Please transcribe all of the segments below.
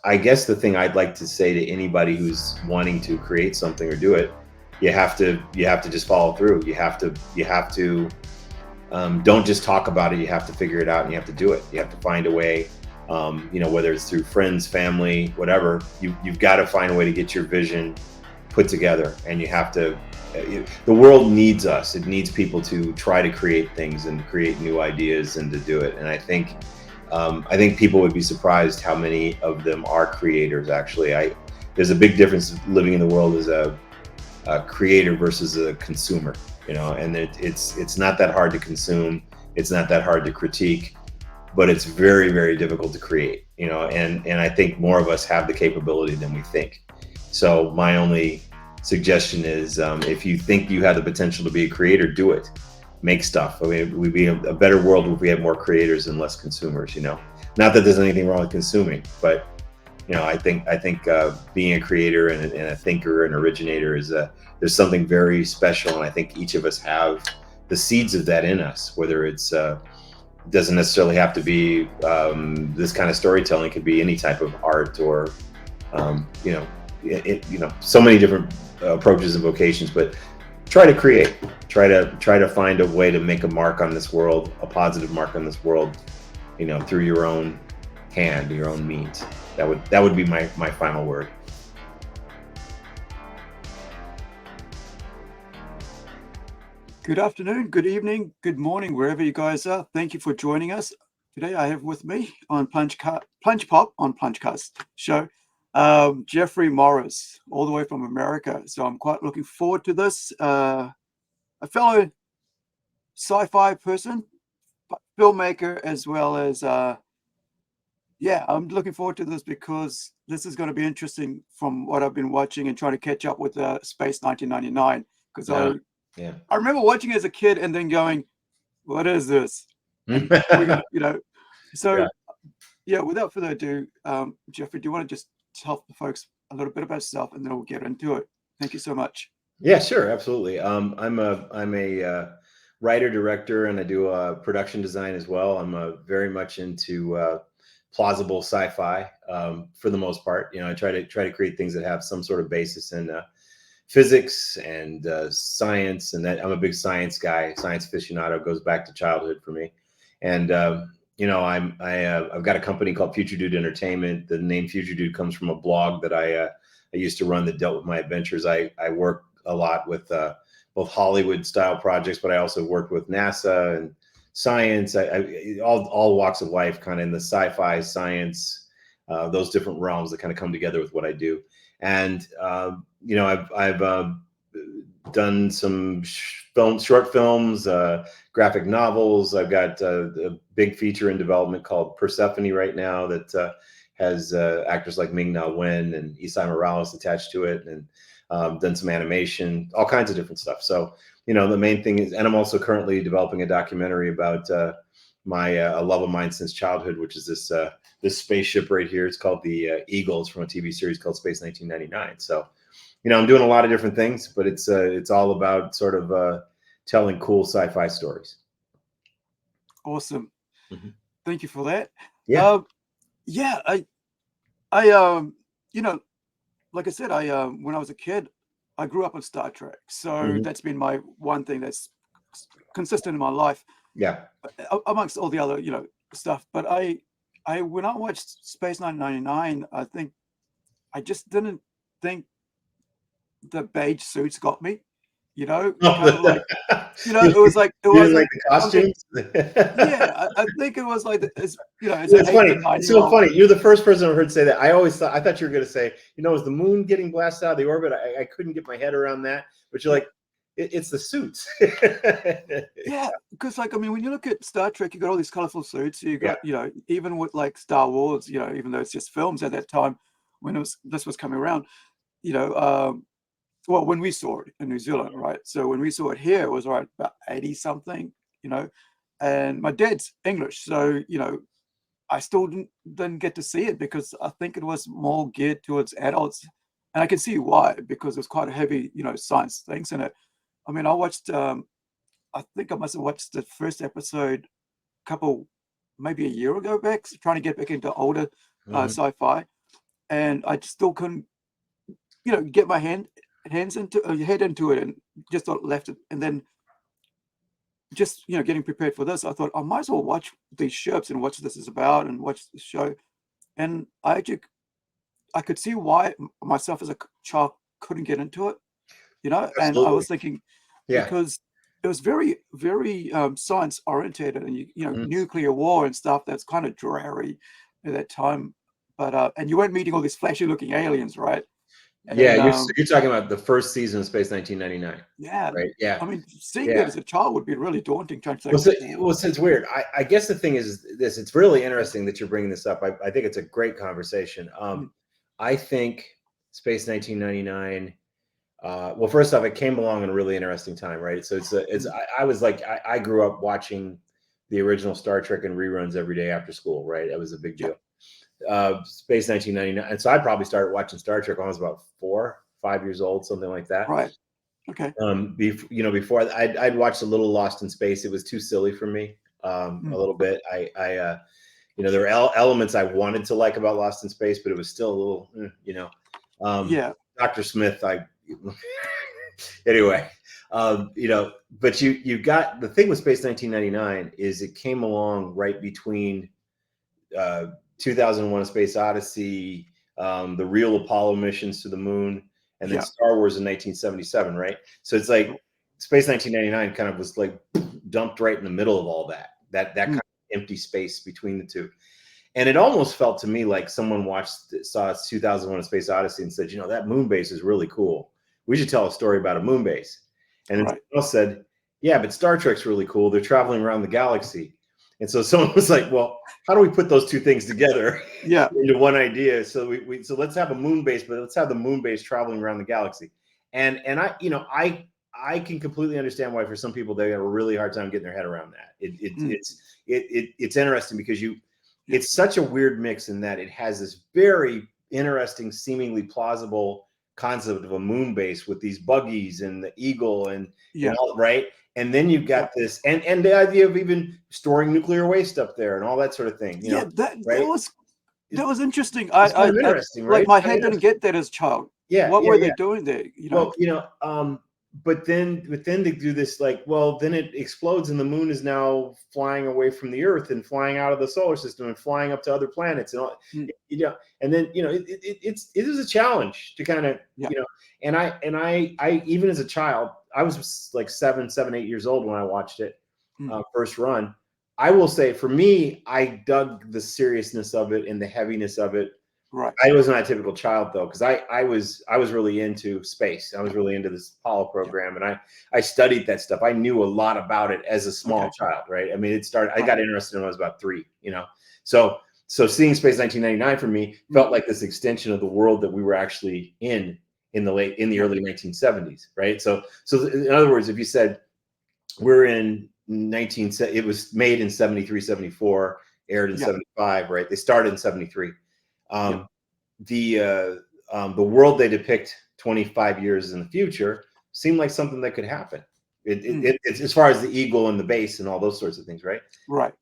I guess the thing I'd like to say to anybody who's wanting to create something or do it, you have to just follow through. You have to don't just talk about it. You have to figure it out, and you have to do it. You have to find a way. Whether it's through friends, family, whatever, you've got to find a way to get your vision put together, and you have to. The world needs us. It needs people to try to create things and create new ideas and to do it. And I think people would be surprised how many of them are creators. Actually, there's a big difference living in the world as a creator versus a consumer. And it's not that hard to consume. It's not that hard to critique, but it's very, very difficult to create. And I think more of us have the capability than we think. So my only suggestion is, if you think you have the potential to be a creator, do it. Make stuff. I mean, we'd be a better world if we had more creators and less consumers. Not that there's anything wrong with consuming, but I think being a creator and a thinker and originator is there's something very special, and I think each of us have the seeds of that in us. Whether it's doesn't necessarily have to be this kind of storytelling. It could be any type of art or so many different approaches and vocations. But try to create. Try to find a way to make a mark on this world, a positive mark on this world. Through your own hand, your own means. That would be my final word. Good afternoon, good evening, good morning, wherever you guys are. Thank you for joining us. Today I have with me on Plunge-POP on Plungecast show, Jeffrey Morris, all the way from America. So I'm quite looking forward to this. A fellow sci-fi person, filmmaker, as well as I'm looking forward to this because this is going to be interesting from what I've been watching and trying to catch up with Space 1999. Because I remember watching as a kid and then going, "What is this?" And without further ado, Jeffrey, do you want to just tell the folks a little bit about yourself, and then we'll get into it? Thank you so much. Yeah, sure, absolutely. I'm a writer, director, and I do production design as well. I'm very much into plausible sci-fi for the most part. I try to create things that have some sort of basis in physics and science, and that I'm a big science guy. Science aficionado, goes back to childhood for me. And I've got a company called Future Dude Entertainment. The name Future Dude comes from a blog that I used to run that dealt with my adventures. I work a lot with both Hollywood style projects, but I also worked with NASA and science. All walks of life, kind of in the sci-fi, science, those different realms that kind of come together with what I do. And I've done some short films, graphic novels. I've got a big feature in development called Persephone right now that has actors like Ming-Na Wen and Isai Morales attached to it, and done some animation, all kinds of different stuff. So, the main thing is, and I'm also currently developing a documentary about a love of mine since childhood, which is this spaceship right here. It's called the Eagle. It's from a TV series called Space 1999. So, I'm doing a lot of different things, but it's all about sort of telling cool sci-fi stories. Awesome. Mm-hmm. Thank you for that. Yeah. Like I said, when I was a kid, I grew up on Star Trek. So that's been my one thing that's consistent in my life. Yeah. Amongst all the other, stuff. But when I watched Space 999, I think I just didn't think the beige suits got me. It was like the costumes. I think it was like it's funny. It's so funny. You're the first person I've heard say that. I thought you were going to say, is the moon getting blasted out of the orbit? I couldn't get my head around that. But you're like, it's the suits. Yeah, because when you look at Star Trek, you got all these colorful suits. You got even with like Star Wars, even though it's just films at that time when this was coming around, well, when we saw it in New Zealand, right? So when we saw it here, it was about 80 something, and my dad's English. So, I still didn't get to see it because I think it was more geared towards adults. And I can see why, because it was quite a heavy, science things in it. I watched, I think I must have watched the first episode maybe a year ago back, trying to get back into older sci-fi. and I still couldn't, get my head into it, and just left it. And then just getting prepared for this, I thought I might as well watch these ships and watch what this is about and watch the show. And I could see why myself as a child couldn't get into it, and I Absolutely. was thinking, Yeah. because it was very, very science orientated, and Mhm. nuclear war and stuff. That's kind of dreary at that time. But and you weren't meeting all these flashy looking aliens, right? Yeah, And you're talking about the first season of Space 1999, yeah, right? Yeah, I mean, seeing that yeah. as a child would be really daunting. Trying to say, Well, so it's weird. I guess the thing is this. It's really interesting that you're bringing this up. I think it's a great conversation. I think Space 1999. Well, first off, it came along in a really interesting time, right? So I was like, I grew up watching the original Star Trek and reruns every day after school, right? That was a big deal. Space 1999, and so I probably started watching Star Trek when I was about 4, 5 years old, something like that. right. Okay. Before I'd watched a little Lost in Space. It was too silly for me, a little bit. There were elements I wanted to like about Lost in Space, but it was still a little, Yeah. Dr. Smith, anyway, but you got the thing with Space 1999 is it came along right between 2001: A Space Odyssey, the real Apollo missions to the moon, and then Star Wars in 1977, right? So it's like Space 1999 kind of was like dumped right in the middle of all that kind of empty space between the two. And it almost felt to me like someone saw 2001: A Space Odyssey and said, that moon base is really cool. We should tell a story about a moon base. And then someone else said, yeah, but Star Trek's really cool. They're traveling around the galaxy. And so someone was like, well, how do we put those two things together into one idea? So so let's have a moon base, but let's have the moon base traveling around the galaxy. And I can completely understand why for some people they have a really hard time getting their head around that. It's interesting because it's such a weird mix in that it has this very interesting, seemingly plausible concept of a moon base with these buggies and the eagle and all, right? And then you've got this, and the idea of even storing nuclear waste up there and all that sort of thing. That was interesting. It's kind of interesting, right? Like my head didn't get that as a child. Yeah. What were they doing there? Well, but then they do this like, well, then it explodes and the moon is now flying away from the Earth and flying out of the solar system and flying up to other planets and all, and then it is a challenge to kind of and I even as a child, I was like 7, 8 years old when I watched it first run. I will say for me, I dug the seriousness of it and the heaviness of it. Right. I was not a typical child though, because I was really into space. I was really into this Apollo program, and I studied that stuff. I knew a lot about it as a small child, right? I mean, it started. I got interested when I was about 3, So seeing Space 1999 for me felt like this extension of the world that we were actually in the early 1970s, right? So in other words, if you said we're in it was made in 73, 74, aired in 75, right? They started in 73. The world they depict 25 years in the future seemed like something that could happen. It's as far as the eagle and the base and all those sorts of things, right? Right.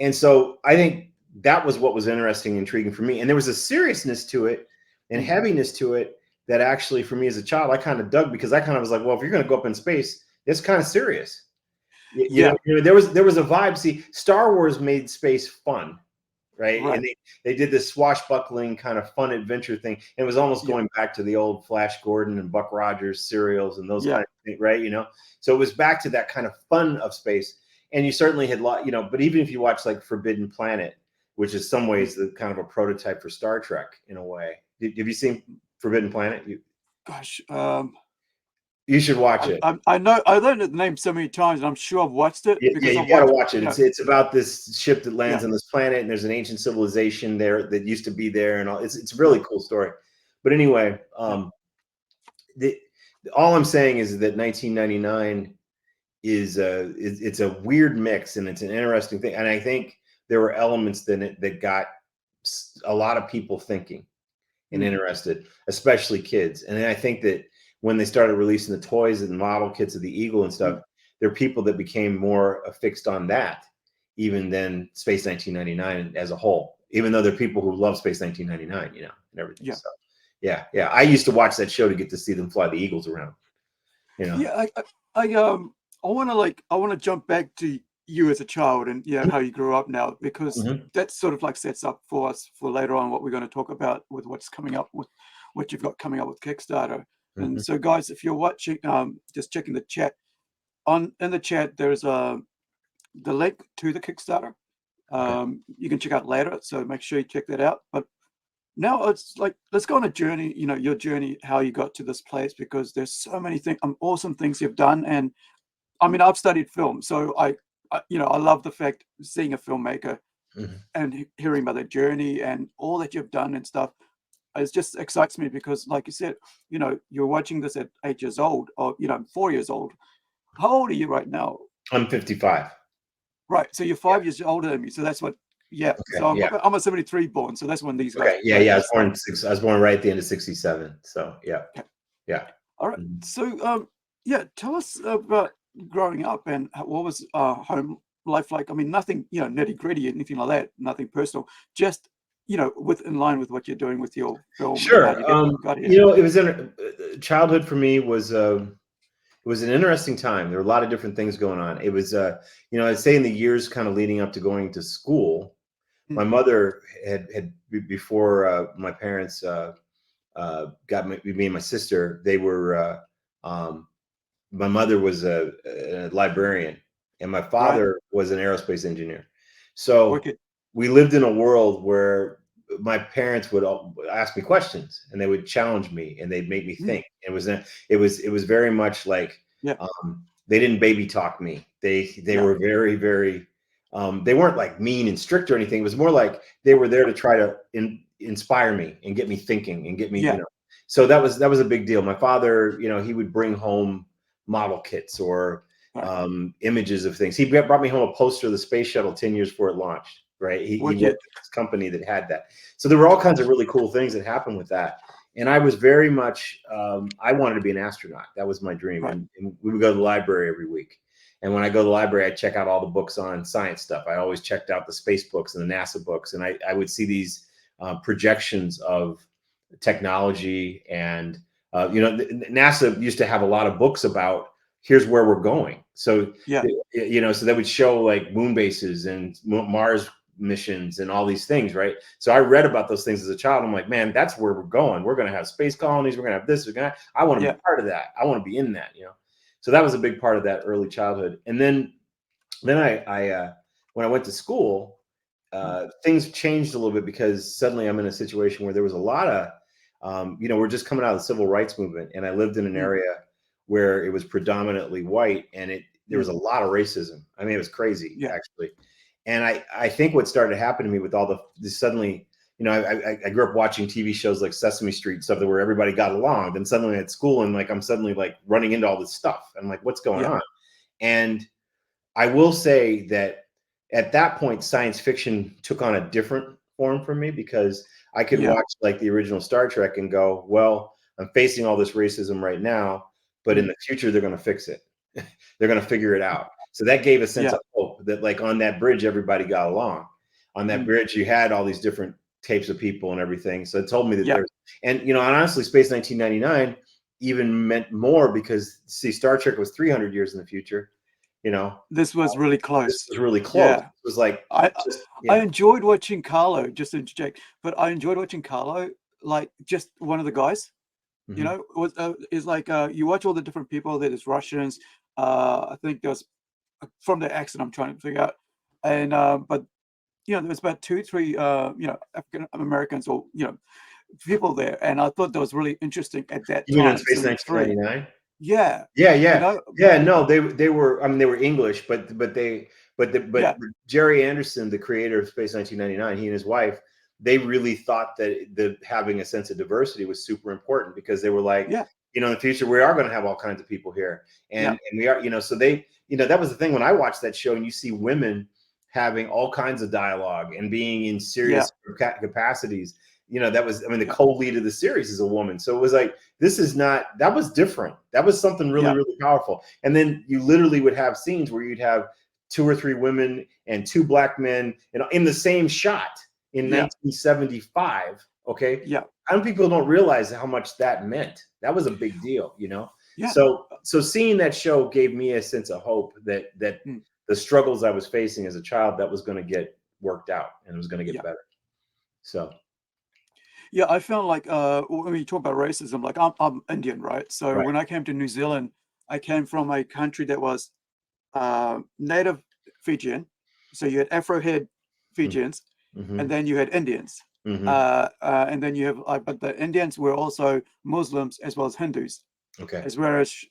And so I think that was what was interesting and intriguing for me. And there was a seriousness to it and heaviness to it that actually, for me as a child, I kind of dug, because I kind of was like, well, if you're going to go up in space, it's kind of serious. There was a vibe. See, Star Wars made space fun. Right. And they did this swashbuckling kind of fun adventure thing. And it was almost going back to the old Flash Gordon and Buck Rogers serials and those kind of things, right? So it was back to that kind of fun of space. And you certainly had but even if you watch like Forbidden Planet, which is some ways the kind of a prototype for Star Trek in a way. Have you seen Forbidden Planet? You should watch it. I know the name so many times, and I'm sure I've watched it. Yeah, you got to watch it. It's about this ship that lands on this planet, and there's an ancient civilization there that used to be there, and all. It's a really cool story. But anyway, all I'm saying is that 1999 it's a weird mix, and it's an interesting thing. And I think there were elements in it that got a lot of people thinking and interested, especially kids. And I think that when they started releasing the toys and model kits of the Eagle and stuff, there are people that became more affixed on that even than Space 1999 as a whole, even though there are people who love Space 1999, and everything. Yeah. So yeah, I used to watch that show to get to see them fly the eagles around. Yeah, I want to jump back to you as a child and how you grew up now, because that sort of like sets up for us for later on what we're going to talk about with what's coming up with what you've got coming up with Kickstarter. And so, guys, if you're watching, just checking the chat. In the chat, there's the link to the Kickstarter. You can check out later, so make sure you check that out. But now it's like, let's go on a journey, your journey, how you got to this place, because there's so many things, awesome things you've done. And I mean, I've studied film, so I love the fact seeing a filmmaker and hearing about their journey and all that you've done and stuff. It just excites me because, like you said, you're watching this at 8 years old, or 4 years old. How old are you right now? I'm 55. Right, so you're 5 years older than me. So that's what. Yeah. Okay, So I'm a 73 born. So that's when these guys. Okay. Yeah. I was born right at the end of 67. So yeah. Okay. Yeah. All right. So tell us about growing up and what was home life like. I mean, nothing nitty gritty, anything like that. Nothing personal. Just in line with what you're doing with your film. Sure. Got here. It was childhood for me was it was an interesting time. There were a lot of different things going on. It was I'd say in the years kind of leading up to going to school, my mother had before my parents got me and my sister. They were my mother was a librarian, and my father was an aerospace engineer. So we lived in a world where my parents would ask me questions, and they would challenge me, and they'd make me think. It was very much like they didn't baby talk me. They were very, very they weren't like mean and strict or anything. It was more like they were there to try to inspire me and get me thinking and get me so that was a big deal. My father, he would bring home model kits or images of things. He brought me home a poster of the space shuttle 10 years before it launched. Right. He worked at this company that had that. So there were all kinds of really cool things that happened with that. And I was very much, I wanted to be an astronaut. That was my dream. And we would go to the library every week. And when I go to the library, I'd check out all the books on science stuff. I always checked out the space books and the NASA books. And I would see these projections of technology. And, NASA used to have a lot of books about here's where we're going. So, so they would show like moon bases and Mars missions and all these things, right? So I read about those things as a child. I'm like, man, that's where we're going. We're going to have space colonies. We're going to have this. I want to be part of that. I want to be in that, So that was a big part of that early childhood. And then I when I went to school, things changed a little bit because suddenly I'm in a situation where there was a lot of, we're just coming out of the civil rights movement, and I lived in an area where it was predominantly white, and there was a lot of racism. I mean, it was crazy, actually. And I think what started to happen to me with all this suddenly, I grew up watching TV shows like Sesame Street, stuff where everybody got along. Then suddenly at school, and like I'm suddenly like running into all this stuff. I'm like, what's going on? And I will say that at that point, science fiction took on a different form for me, because I could watch like the original Star Trek and go, well, I'm facing all this racism right now, but in the future, they're going to fix it. They're going to figure it out. So that gave a sense of hope that like on that bridge, everybody got along. On that bridge, you had all these different types of people and everything. So it told me that there's, and honestly, Space 1999 even meant more because see, Star Trek was 300 years in the future. This was really close. This was really close. It was like I enjoyed watching Carlo, just to interject, but I enjoyed watching Carlo, like just one of the guys. Is like you watch all the different people. There's Russians. I think there's from the accent I'm trying to figure out, and but there's about 2-3 African Americans or people there, and I thought that was really interesting at that time. You mean on Space 1999? Yeah. No, they were. I mean, they were English, but Jerry Anderson, the creator of Space 1999, he and his wife, they really thought that having a sense of diversity was super important, because they were like, in the future we are going to have all kinds of people here, and we are, so they, that was the thing when I watched that show, and you see women having all kinds of dialogue and being in serious capacities. That was, I mean, the co-lead of the series is a woman. So it was like, that was different. That was something really, really powerful. And then you literally would have scenes where you'd have 2 or 3 women and 2 black men in the same shot in 1975. Okay. Yeah. I don't people don't realize how much that meant. That was a big deal, you know? Yeah. So seeing that show gave me a sense of hope that the struggles I was facing as a child, that was going to get worked out and it was going to get better. So. Yeah, I found like when you talk about racism, like I'm Indian, right? So when I came to New Zealand, I came from a country that was native Fijian. So you had Afro-head Fijians, and then you had Indians. And then you have, but the Indians were also Muslims as well as Hindus. Okay. As well as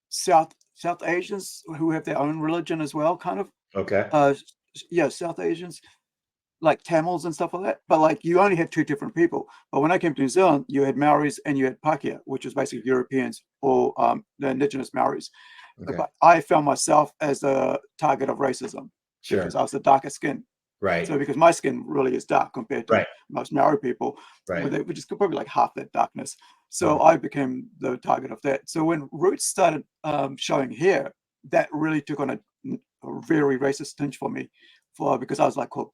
South Asians who have their own religion as well, kind of. Okay. Yeah, South Asians, like Tamils and stuff like that. But like you only had two different people. But when I came to New Zealand, you had Maoris and you had Pakeha, which is basically Europeans or the indigenous Maoris. Okay. But I found myself as a target of racism because I was the darker skin. Right. So because my skin really is dark compared to most Maori people, which is probably like half that darkness. So I became the target of that. So when Roots started showing here, that really took on a very racist tinge for me, because I was like called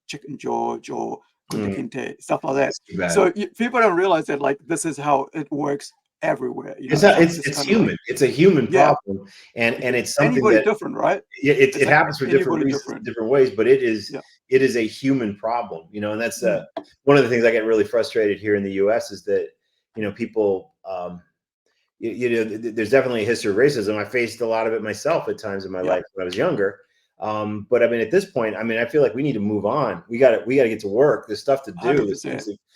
Chicken George or Kunta Kinte, stuff like that. So people don't realize that like this is how it works everywhere. You know? It's human. Like, it's a human problem, and it's something anybody that different, right? It happens for different reasons, different ways, but it is a human problem, you know. And that's one of the things I get really frustrated here in the U.S. is that, you know, people, you know, there's definitely a history of racism. I faced a lot of it myself at times in my life when I was younger. But I mean, at this point, I mean, I feel like we need to move on. We got to get to work. There's stuff to do.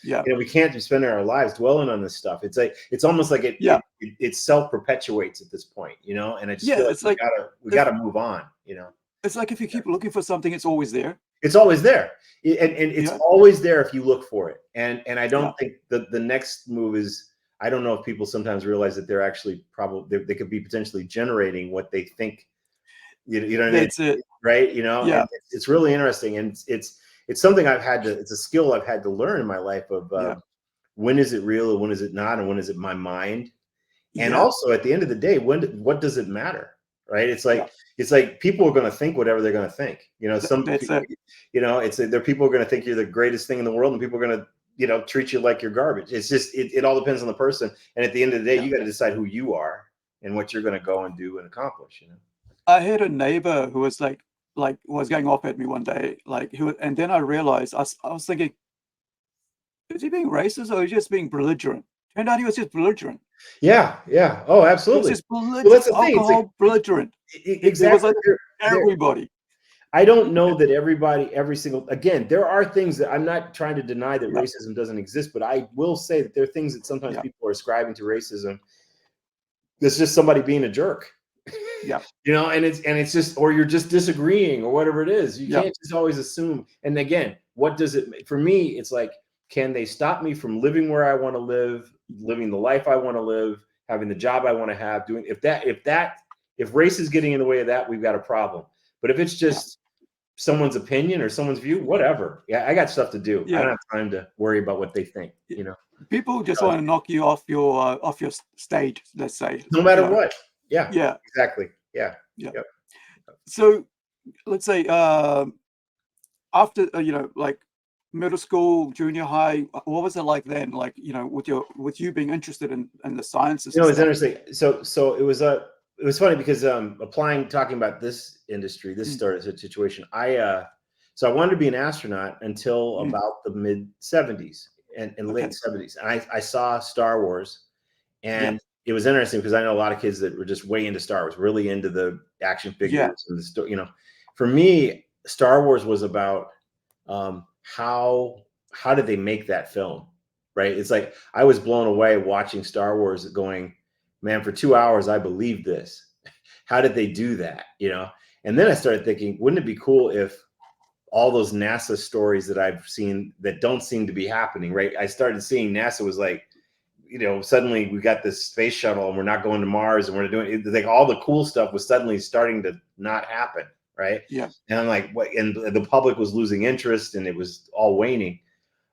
You know, we can't be spending our lives dwelling on this stuff. It's like, it's almost like it self-perpetuates at this point, you know. And I just feel like we gotta move on, you know. It's like if you keep looking for something, it's always there. It's always there, and it's always there if you look for it. And I don't think the next move is. I don't know if people sometimes realize that they're actually they could be potentially generating what they think. You know what I mean? That's it. Right? You know, and it's really interesting, and it's something it's a skill I've had to learn in my life of when is it real and when is it not, and when is it my mind, and also at the end of the day, what does it matter, right? It's like people are going to think whatever they're going to think, you know. You know, there are people are going to think you're the greatest thing in the world, and people are going to, you know, treat you like you're garbage. It's just it all depends on the person, and at the end of the day, you got to decide who you are and what you're going to go and do and accomplish, you know. I had a neighbor who was was going off at me one day, and then I realized I was thinking, is he being racist or is he just being belligerent? Turned out he was just belligerent. Yeah. Oh, absolutely. He was just belligerent. Well, that's the thing. Alcohol, belligerent. Exactly. It was like everybody. I don't know that again, there are things that I'm not trying to deny that racism doesn't exist, but I will say that there are things that sometimes people are ascribing to racism. It's just somebody being a jerk. Yeah. You know, and it's just, or you're just disagreeing or whatever it is. You can't just always assume. And again, what does it, for me, it's like, can they stop me from living where I want to live, living the life I want to live, having the job I want to have, doing, if race is getting in the way of that, we've got a problem. But if it's just someone's opinion or someone's view, whatever. Yeah, I got stuff to do. I don't have time to worry about what they think, you know. People just want to knock you off your stage, let's say. No matter what. Yeah. Exactly. Yeah. Yep. So let's say after you know, like middle school, junior high, what was it like then? Like, you know, with you being interested in the sciences. You know, it's interesting. So it was funny because talking about this industry, this started situation. So I wanted to be an astronaut until about the mid 70s and late 70s. And I saw Star Wars, and it was interesting because I know a lot of kids that were just way into Star Wars, really into the action figures and the story. You know, for me, Star Wars was about how did they make that film, right? It's like I was blown away watching Star Wars, going, man, for 2 hours I believed this. How did they do that? You know, and then I started thinking, wouldn't it be cool if all those NASA stories that I've seen that don't seem to be happening, right? I started seeing NASA was like, you know, suddenly we got this space shuttle and we're not going to Mars and we're doing it. Like all the cool stuff was suddenly starting to not happen. Right. Yeah. And I'm like, what? And the public was losing interest and it was all waning.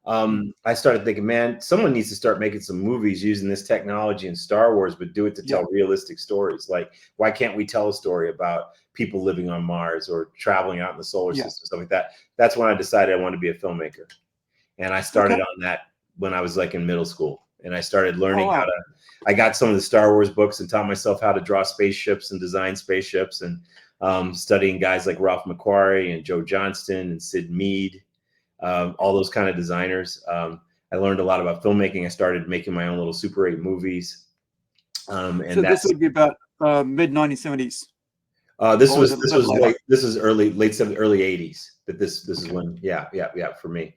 I started thinking, man, someone needs to start making some movies using this technology in Star Wars, but do it to tell realistic stories. Like, why can't we tell a story about people living on Mars or traveling out in the solar system, stuff like that? That's when I decided I wanted to be a filmmaker. And I started on that when I was like in middle school. And I started learning how to, I got some of the Star Wars books and taught myself how to draw spaceships and design spaceships, and studying guys like Ralph McQuarrie and Joe Johnston and Sid Mead, all those kind of designers. I learned a lot about filmmaking. I started making my own little Super 8 movies. And so this would be about mid 1970s. This was early 80s. That this is when, for me.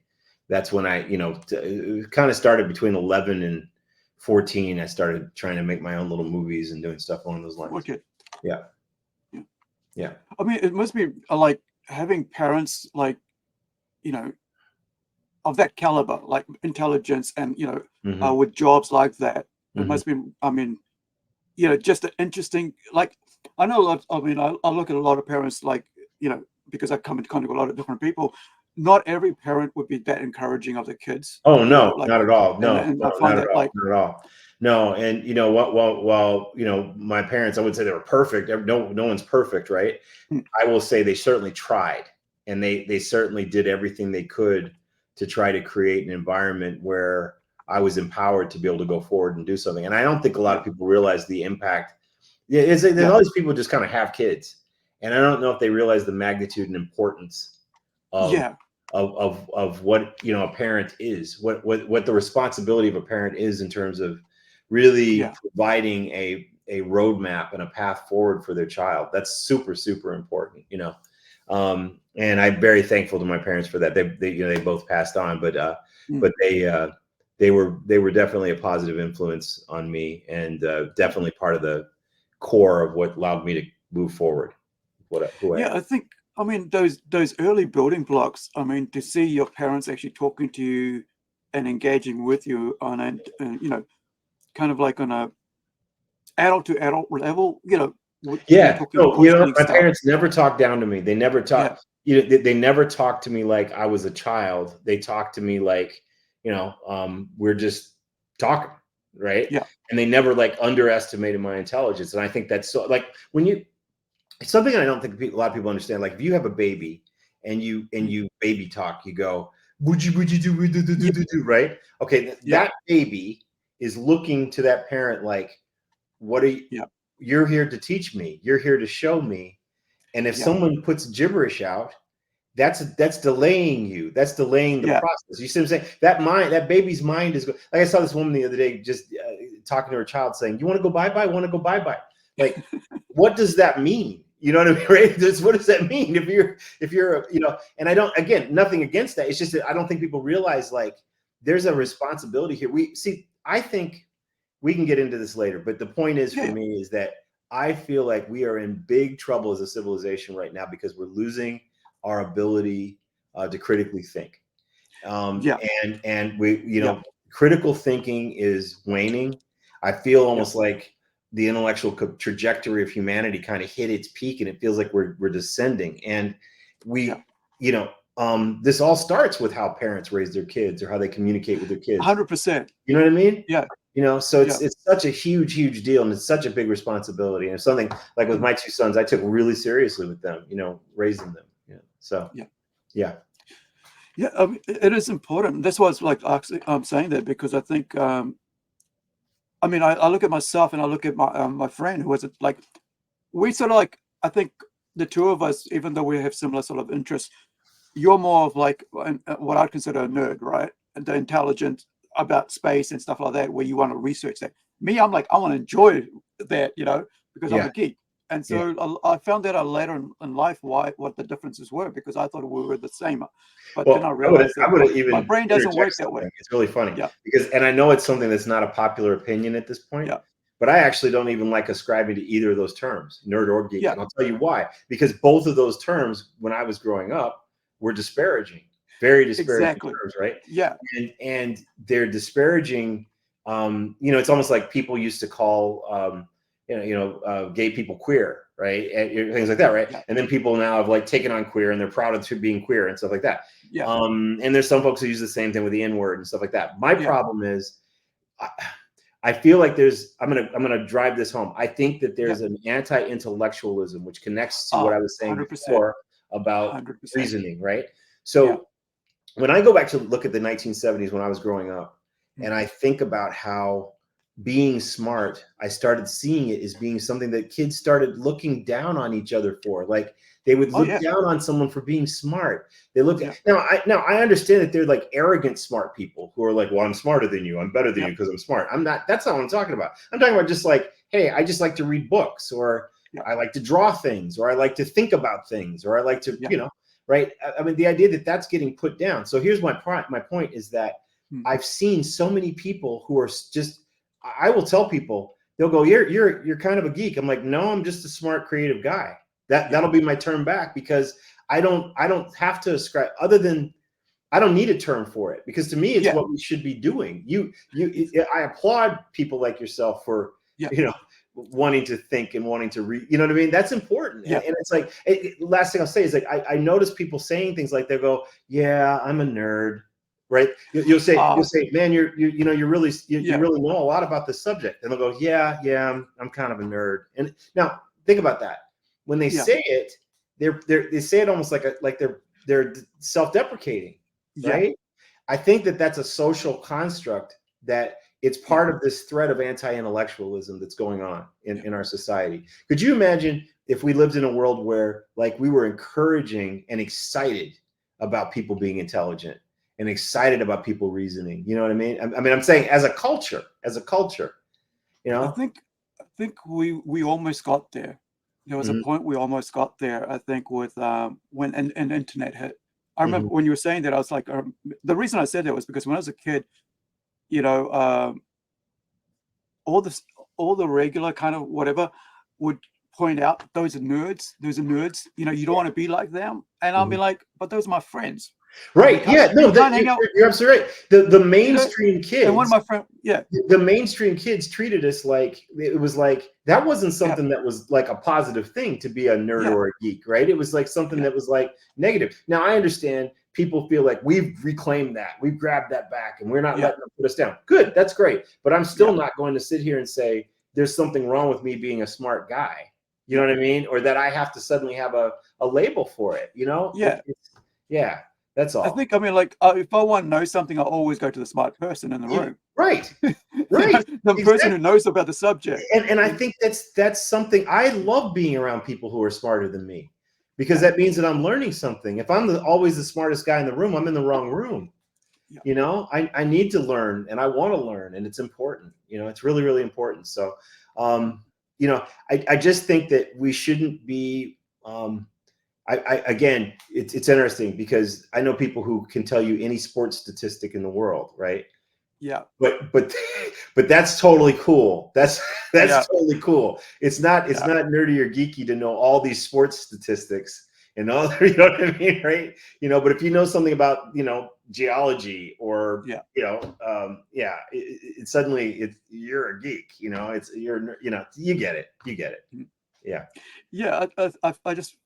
That's when I, kind of started between 11 and 14. I started trying to make my own little movies and doing stuff along those lines. Okay. Yeah. I mean, it must be like having parents like, of that caliber, like intelligence and, with jobs like that. It must be, I mean, just an interesting, like, I know a lot, I mean, I look at a lot of parents, like, because I come into contact with a lot of different people. Not every parent would be that encouraging of the kids. Oh, no, not at all. No, and I find that like, not at all. No. And you know what, well, my parents, I would say they were perfect. No one's perfect, right? I will say they certainly tried, and they certainly did everything they could to try to create an environment where I was empowered to be able to go forward and do something. And I don't think a lot of people realize the impact. There's all these people just kind of have kids, and I don't know if they realize the magnitude and importance of what a parent is, what the responsibility of a parent is in terms of really providing a roadmap and a path forward for their child. That's super, super important, and I'm very thankful to my parents for that. They both passed on, but they were definitely a positive influence on me, and definitely part of the core of what allowed me to move forward. I think, I mean, those early building blocks, I mean, to see your parents actually talking to you and engaging with you on a, kind of like on a adult to adult level, my parents never talked down to me. They never talked, they never talked to me like I was a child. They talked to me like, we're just talking, right? Yeah. And they never like underestimated my intelligence. And I think that's so, like, it's something I don't think a lot of people understand. Like, if you have a baby and you baby talk, you go, would you do, right? Okay, that baby is looking to that parent like, what are you? You're here to teach me. You're here to show me. And if someone puts gibberish out, that's delaying you. That's delaying the process. You see what I'm saying? That baby's mind is like, I saw this woman the other day just talking to her child saying, "You want to go bye-bye? Want to go bye-bye?" Like, what does that mean? You know what I mean, right? What does that mean if you're, and I don't, again, nothing against that. It's just that I don't think people realize, like, there's a responsibility here. I think we can get into this later, but the point is for me is that I feel like we are in big trouble as a civilization right now because we're losing our ability to critically think. And we, critical thinking is waning. I feel almost like the intellectual trajectory of humanity kind of hit its peak, and it feels like we're descending. And this all starts with how parents raise their kids or how they communicate with their kids. 100%. You know what I mean? Yeah. So it's such a huge deal, and it's such a big responsibility. And it's something like with my two sons, I took really seriously with them, raising them. So yeah, it is important. That's why it's like I'm saying that, because I think I mean, I look at myself and I look at my friend who was like, we sort of like, I think the two of us, even though we have similar sort of interests, you're more of like what I'd consider a nerd, right? And the intelligent about space and stuff like that, where you want to research that. Me, I'm like, I want to enjoy that, because I'm a geek. And so I found that out later in life what the differences were, because I thought we were the same. But then I realized that my brain doesn't work that way. It's really funny because, and I know it's something that's not a popular opinion at this point, but I actually don't even like ascribing to either of those terms, nerd or geek. And I'll tell you why. Because both of those terms, when I was growing up, were disparaging, very disparaging terms, right? Yeah. And they're disparaging. It's almost like people used to call gay people queer, right? And things like that, right? Yeah. And then people now have like taken on queer and they're proud of being queer and stuff like that. Yeah. And there's some folks who use the same thing with the N word and stuff like that. My Yeah. problem is, I feel like I'm gonna drive this home. I think that there's an anti-intellectualism which connects to what I was saying 100%. before about 100%. reasoning, right? So when I go back to look at the 1970s when I was growing up, and I think about how being smart, I started seeing it as being something that kids started looking down on each other for. Like they would look down on someone for being smart. They look at now I understand that they're like arrogant smart people who are like, well, I'm smarter than you, I'm better than you because I'm smart. I'm not. That's not what I'm talking about. I'm talking about just like, hey, I just like to read books, or I like to draw things, or I like to think about things, or I like to right. I mean, the idea that that's getting put down. So here's my point is that I've seen so many people who are just, I will tell people, they'll go, you're kind of a geek. I'm like, no, I'm just a smart, creative guy. That'll be my term back, because I don't have to ascribe, other than I don't need a term for it, because to me it's what we should be doing. I applaud people like yourself for wanting to think and wanting to read. You know what I mean? That's important. And it's like, last thing I'll say is like, I notice people saying things like, they'll go, yeah, I'm a nerd. Right? You'll say, man, you really know a lot about this subject, and they'll go, yeah, I'm kind of a nerd. And now think about that. When they say it, they say it almost like they're self-deprecating, right? I think that that's a social construct, that it's part of this thread of anti-intellectualism that's going on in our society. Could you imagine if we lived in a world where like we were encouraging and excited about people being intelligent, and excited about people reasoning? You know what I mean? I mean, I'm saying as a culture, I think we almost got there. There was a point we almost got there, I think, with when and internet hit. I remember when you were saying that, I was like, the reason I said that was because when I was a kid, all the regular kind of whatever would point out, those are nerds. You don't want to be like them. And I'll be like, but those are my friends. Right. Yeah. No, you're absolutely right. The mainstream kids. And one of my friends, the mainstream kids treated us like it was like that wasn't something that was like a positive thing to be a nerd or a geek, right? It was like something that was like negative. Now I understand people feel like we've reclaimed that, we've grabbed that back, and we're not letting them put us down. Good, that's great. But I'm still not going to sit here and say there's something wrong with me being a smart guy. You know what I mean? Or that I have to suddenly have a label for it. You know? Yeah. That's all. I think, like, if I want to know something, I always go to the smart person in the room. Right. The person who knows about the subject. And I think that's something, I love being around people who are smarter than me, because that means that I'm learning something. If I'm always the smartest guy in the room, I'm in the wrong room. I need to learn, and I want to learn, and it's important. It's really, really important. So, I just think that we shouldn't be, again, it's interesting, because I know people who can tell you any sports statistic in the world, right? Yeah. But that's totally cool. That's totally cool. It's not nerdy or geeky to know all these sports statistics and all. You know what I mean, right? But if you know something about geology or it suddenly you're a geek. You get it. Yeah. I just.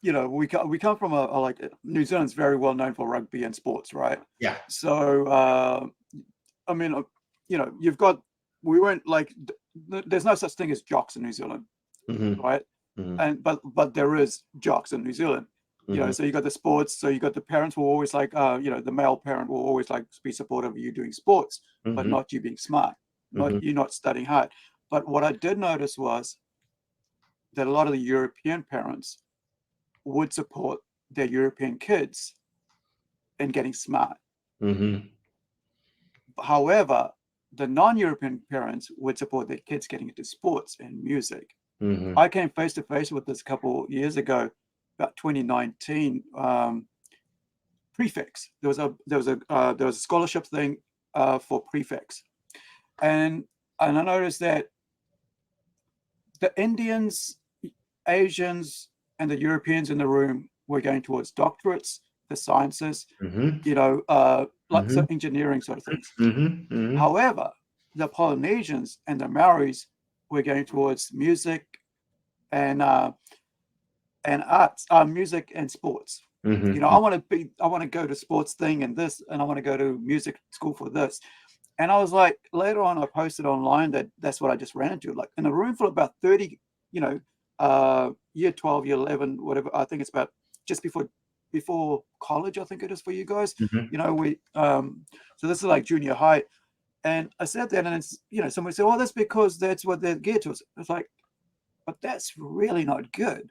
We come from a like, New Zealand's very well known for rugby and sports, right? Yeah. So I mean, we weren't like, there's no such thing as jocks in New Zealand, right? And but there is jocks in New Zealand. So you got the sports. So you got the parents will always like, the male parent will always like be supportive of you doing sports, but not you being smart, not you not studying hard. But what I did notice was that a lot of the European parents would support their European kids in getting smart. However, the non-European parents would support their kids getting into sports and music. I came face to face with this a couple years ago, about 2019. Prefects. There was a scholarship thing for prefects, and I noticed that the Indians, Asians, and the Europeans in the room were going towards doctorates, the sciences, like some engineering sort of things. However, the Polynesians and the Maoris we're going towards music and arts, music and sports. Mm-hmm. I want to go to sports thing and this, and I want to go to music school for this. And I was like, later on, I posted online that's what I just ran into. Like in a room full of about 30, year 12, year 11, whatever. I think it's about just before college. I think it is for you guys. Mm-hmm. So this is like junior high. And I said that, and it's, somebody said, "Oh, that's because that's what they're geared towards." It's like, but that's really not good,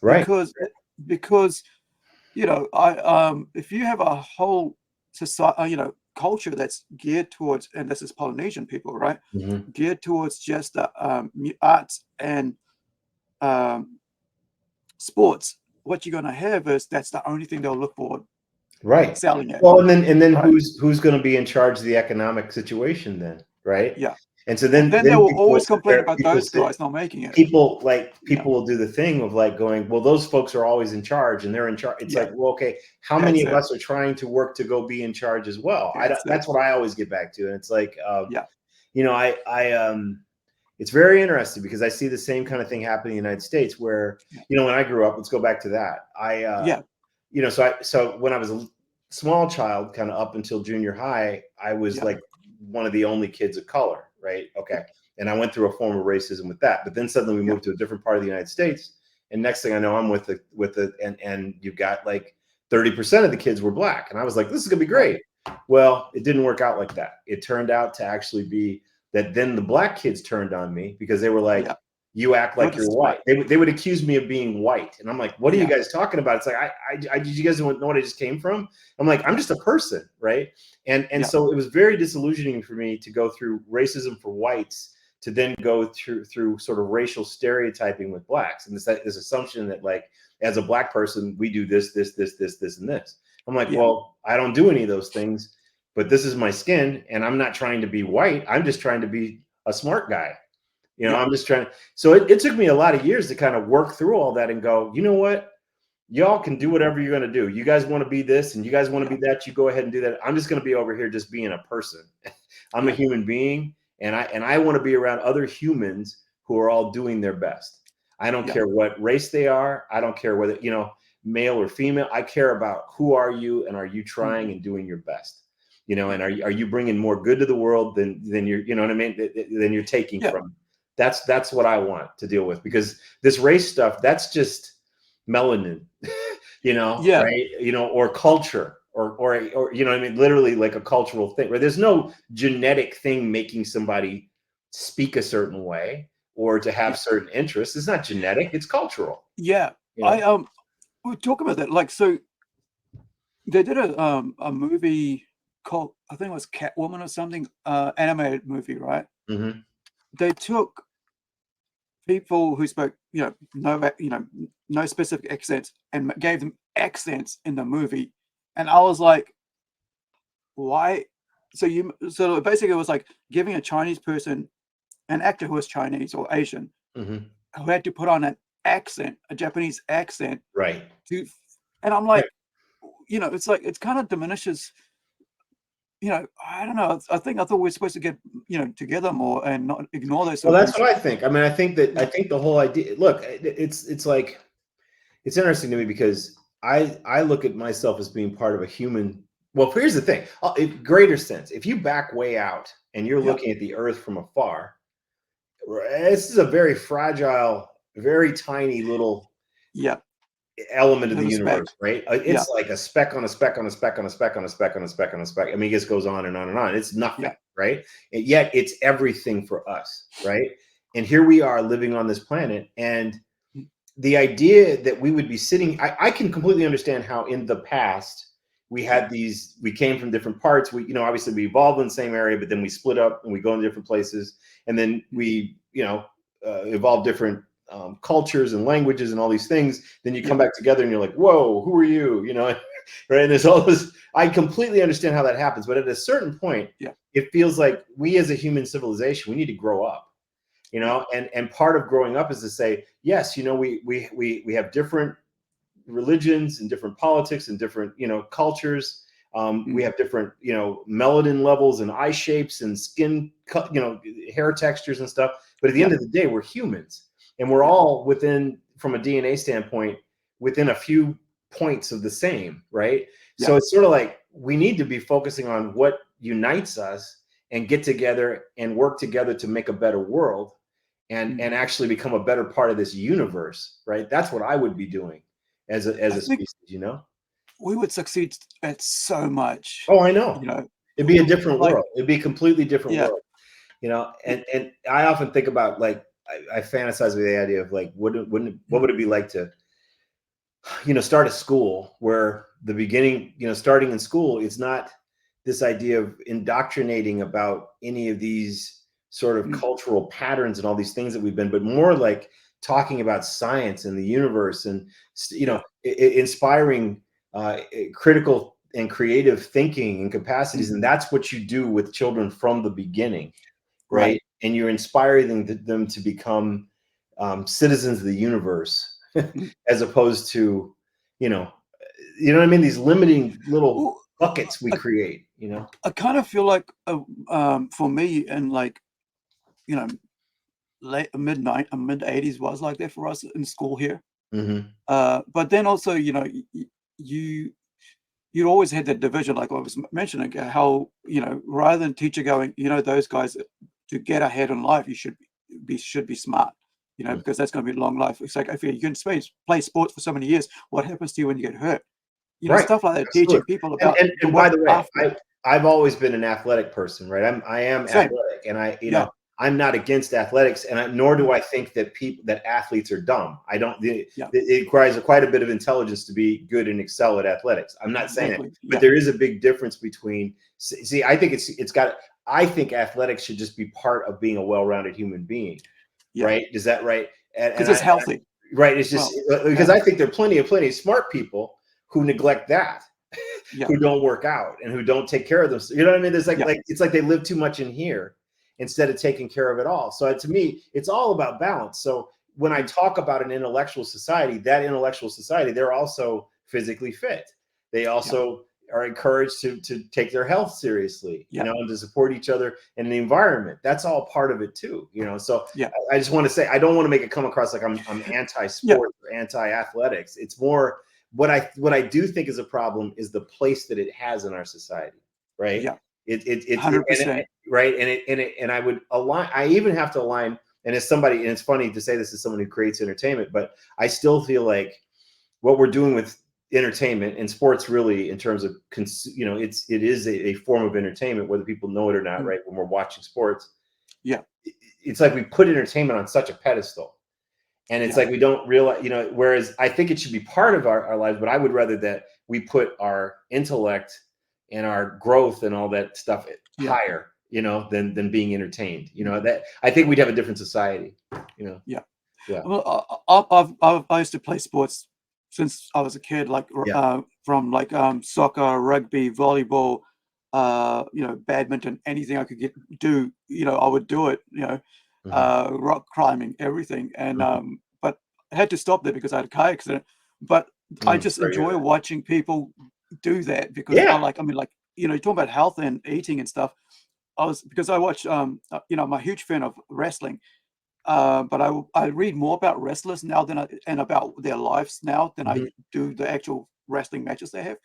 Right. because if you have a whole society, culture that's geared towards, and this is Polynesian people, right? Mm-hmm. Geared towards just the arts and sports. What you're going to have is that's the only thing they'll look for. Right. Excelling at. Well, and then right? who's going to be in charge of the economic situation then, right? Yeah. And so then they will people always sit complain there, about those guys not making it. people will do the thing of like going, well, those folks are always in charge and they're in charge. It's like, well, okay, how many of us are trying to work to go be in charge as well? That's what I always get back to. And it's like, it's very interesting because I see the same kind of thing happening in the United States where, when I grew up, let's go back to that. So when I was a small child, kind of up until junior high, I was like one of the only kids of color, right? Okay. And I went through a form of racism with that. But then suddenly we moved to a different part of the United States. And next thing I know, I'm and you've got like 30% of the kids were black. And I was like, this is going to be great. Well, it didn't work out like that. It turned out to actually be that then the black kids turned on me because they were like, you act like you're white. They would accuse me of being white. And I'm like, what are you guys talking about? It's like, did you guys know what I just came from? I'm like, I'm just a person, right? And so it was very disillusioning for me to go through racism for whites to then go through sort of racial stereotyping with blacks. And this assumption that like, as a black person, we do this, and this. I'm like, well, I don't do any of those things, but this is my skin. And I'm not trying to be white. I'm just trying to be a smart guy. I'm just trying. So it took me a lot of years to kind of work through all that and go, you know what? Y'all can do whatever you're going to do. You guys want to be this and you guys want to be that. You go ahead and do that. I'm just going to be over here just being a person. I'm a human being. And I want to be around other humans who are all doing their best. I don't care what race they are. I don't care whether, male or female. I care about who are you and are you trying and doing your best? And are you bringing more good to the world than you're, what I mean? Than you're taking from. That's what I want to deal with, because this race stuff, that's just melanin, right? Or culture or what I mean, literally like a cultural thing where there's no genetic thing making somebody speak a certain way or to have certain interests. It's not genetic, it's cultural. Yeah. We'll talk about that. Like, so they did a movie called, I think it was Catwoman or something, animated movie, right? Mm-hmm. They took people who spoke, no specific accents and gave them accents in the movie. And I was like, why? So basically it was like giving a Chinese person, an actor who was Chinese or Asian, who had to put on an accent, a Japanese accent. Right. And I'm like, it's like, it kind of diminishes, I don't know. I thought we were supposed to get, together more and not ignore those. Well, that's what I think. I mean, I think the whole idea, look, it's like, it's interesting to me because I look at myself as being part of a human. Well, here's the thing, greater sense. If you back way out and you're looking at the earth from afar, this is a very fragile, very tiny little element of the universe, right? It's like a speck on a speck on a speck on a speck on a speck on a speck on a speck. I mean, it just goes on and on and on. It's nothing, right? And yet it's everything for us, right? And here we are living on this planet, and the idea that we would be sitting, I can completely understand how in the past we had we came from different parts. We, obviously we evolved in the same area, but then we split up and we go in different places, and then we, evolved different cultures and languages and all these things. Then you come back together and you're like, whoa, who are you? Right? And there's all this. I completely understand how that happens, but at a certain point, it feels like we as a human civilization, we need to grow up. And part of growing up is to say, yes, we have different religions and different politics and different, cultures. We have different, melanin levels and eye shapes and skin, hair textures and stuff. But at the end of the day, we're humans, and we're all within, from a DNA standpoint, within a few points of the same, right? So it's sort of like we need to be focusing on what unites us and get together and work together to make a better world and actually become a better part of this universe, right? That's what I would be doing as a species, We would succeed at so much. Oh, I know. It'd be a different world. It'd be a completely different world. And I often think about, like, I fantasize with the idea of, like, what would it be like to, start a school where the beginning, starting in school, it's not this idea of indoctrinating about any of these sort of cultural patterns and all these things that we've been, but more like talking about science and the universe and, inspiring critical and creative thinking and capacities. And that's what you do with children from the beginning, right? And you're inspiring them to become citizens of the universe, as opposed to, you know what I mean? These limiting little buckets we create, I kind of feel like, for me, and like, late mid 80s was like that for us in school here. But then also, you always had that division, like I was mentioning, how, rather than teacher going, those guys, to get ahead in life, you should be smart, because that's going to be a long life. It's like, if you can play sports for so many years, what happens to you when you get hurt? Stuff like that. Absolutely. Teaching people about. And by the way, I've always been an athletic person, right? I am Same. Athletic, and I I'm not against athletics, and nor do I think that athletes are dumb. I don't. It requires quite a bit of intelligence to be good and excel at athletics. I'm not saying it, but there is a big difference between. See, I think I think athletics should just be part of being a well-rounded human being, right? Is that right? Because it's healthy, right? It's just because I think there are plenty of smart people who neglect that, who don't work out and who don't take care of themselves. You know what I mean? There's like it's like they live too much in here instead of taking care of it all. So to me, it's all about balance. So when I talk about an intellectual society, they're also physically fit. They also are encouraged to take their health seriously, and to support each other in the environment. That's all part of it too, So I just want to say, I don't want to make it come across like I'm anti-sport or anti-athletics. It's more what I do think is a problem is the place that it has in our society, right? It's 100%, right? And I would align. I even have to align. And as somebody, and it's funny to say this as someone who creates entertainment, but I still feel like what we're doing with entertainment and sports, really, in terms of it is a form of entertainment, whether people know it or not, right? When we're watching sports, it's like we put entertainment on such a pedestal. And it's like we don't realize, whereas I think it should be part of our lives, but I would rather that we put our intellect and our growth and all that stuff higher, than being entertained. That I think we'd have a different society. Well, I used to play sports since I was a kid, like from like soccer, rugby, volleyball, badminton, anything I could do, I would do it. Rock climbing, everything. And but I had to stop there because I had a car accident. But I just enjoy watching people do that, because you're talking about health and eating and stuff. Because I watch I'm a huge fan of wrestling. But I read more about wrestlers now and about their lives now than I do the actual wrestling matches they have.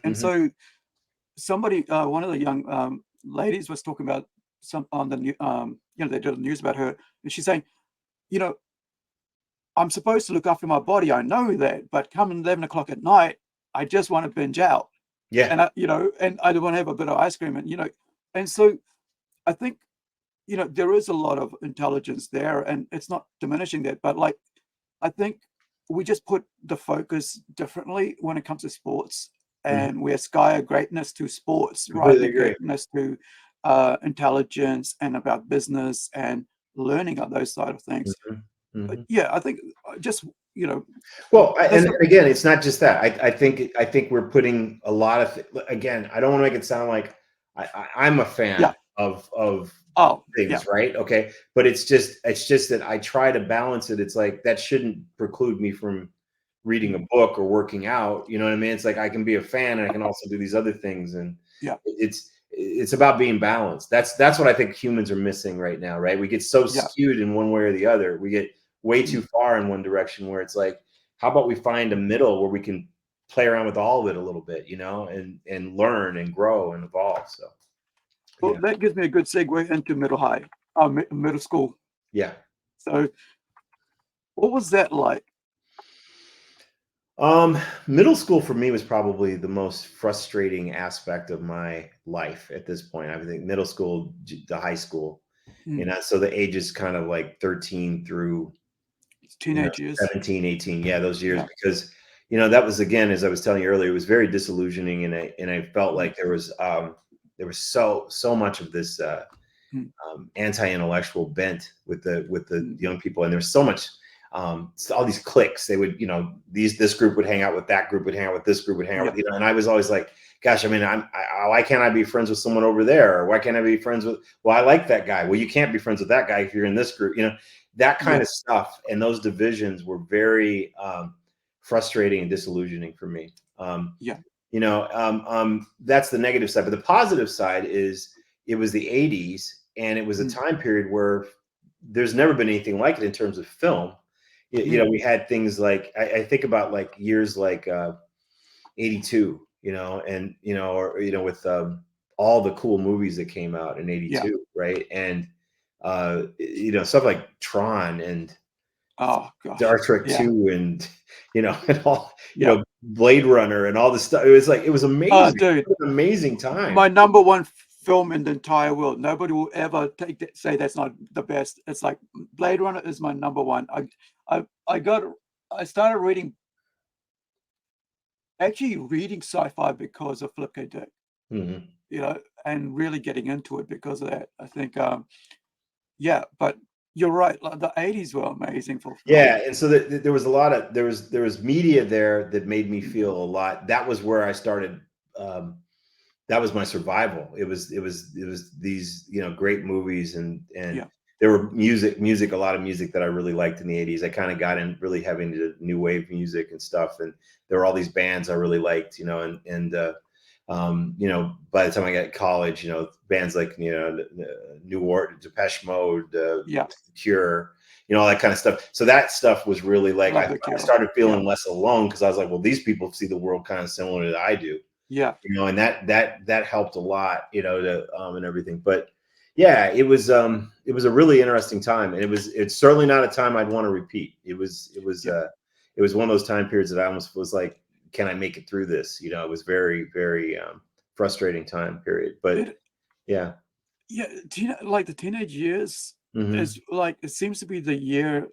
And so somebody, one of the young ladies was talking about on the they did the news about her, and she's saying, I'm supposed to look after my body, I know that, but come 11 o'clock at night, I just want to binge out. And I don't want to have a bit of ice cream, and so I think there is a lot of intelligence there, and it's not diminishing that, but like I think we just put the focus differently when it comes to sports, and we aspire greatness to sports, right? Greatness to intelligence and about business and learning of those side of things. But I think just well, and again, it's not just that. I think we're putting a lot of again. I don't want to make it sound like I'm a fan of things, right? Okay, but it's just that I try to balance it. It's like that shouldn't preclude me from reading a book or working out. You know what I mean? It's like I can be a fan and I can also do these other things, and Yeah. it's about being balanced. That's what I think humans are missing right now, right? We get so Yeah. skewed in one way or the other. We get way too far in one direction, where it's like, how about we find a middle where we can play around with all of it a little bit, you know, and learn and grow and evolve. So Well, yeah. that gives me a good segue into middle school. Yeah. So what was that like? Middle school for me was probably the most frustrating aspect of my life at this point. I think middle school, the high school, you know, so the ages kind of like 13 through, you know, Teenage years. 17, 18. Yeah, those years, Yeah. because, you know, that was, again, as I was telling you earlier, it was very disillusioning. And I felt like there was so much of this, anti-intellectual bent with the young people, and there's so much all these cliques. They would, you know, this group would hang out with that group, would hang out with this group, would hang out with, you know, and I was always like, gosh, I mean, why can't I be friends with someone over there? Or why can't I be friends with, well, I like that guy. Well, you can't be friends with that guy if you're in this group, you know, that kind of stuff. And those divisions were very frustrating and disillusioning for me. You know, that's the negative side. But the positive side is it was the 80s, and it was a time period where there's never been anything like it in terms of film. You know, we had things like, I think about like years like 82, you know, and, you know, or, you know, with all the cool movies that came out in 82, right? And, you know, stuff like Tron and Star Trek 2 and, you know, and all, you know, Blade Runner and all this stuff. It was like, it was amazing. Dude, it was an amazing time. My number one film in the entire world. Nobody will ever say that's not the best. It's like Blade Runner is my number one. I started reading sci-fi because of Flip K. Dick, you know, and really getting into it because of that. I think, but you're right. Like, the 80s were amazing for film. Yeah, and so there was a lot of there was media there that made me feel a lot. That was where I started. That was my survival. It was these, you know, great movies, and there were a lot of music that I really liked in the 80s. I kind of got in really heavy into new wave music and stuff, and there were all these bands I really liked, you know, and you know, by the time I got to college, you know, bands like, you know, New Order, Depeche Mode, Cure, you know, all that kind of stuff. So that stuff was really like, I started feeling less alone, because I was like, well, these people see the world kind of similar to I do. Yeah. You know, and that helped a lot, you know, to and everything. But yeah, it was a really interesting time, and it's certainly not a time I'd want to repeat. It was one of those time periods that I almost was like, can I make it through this? You know, it was very, very frustrating time period. But yeah. Like the teenage years is like, it seems to be the year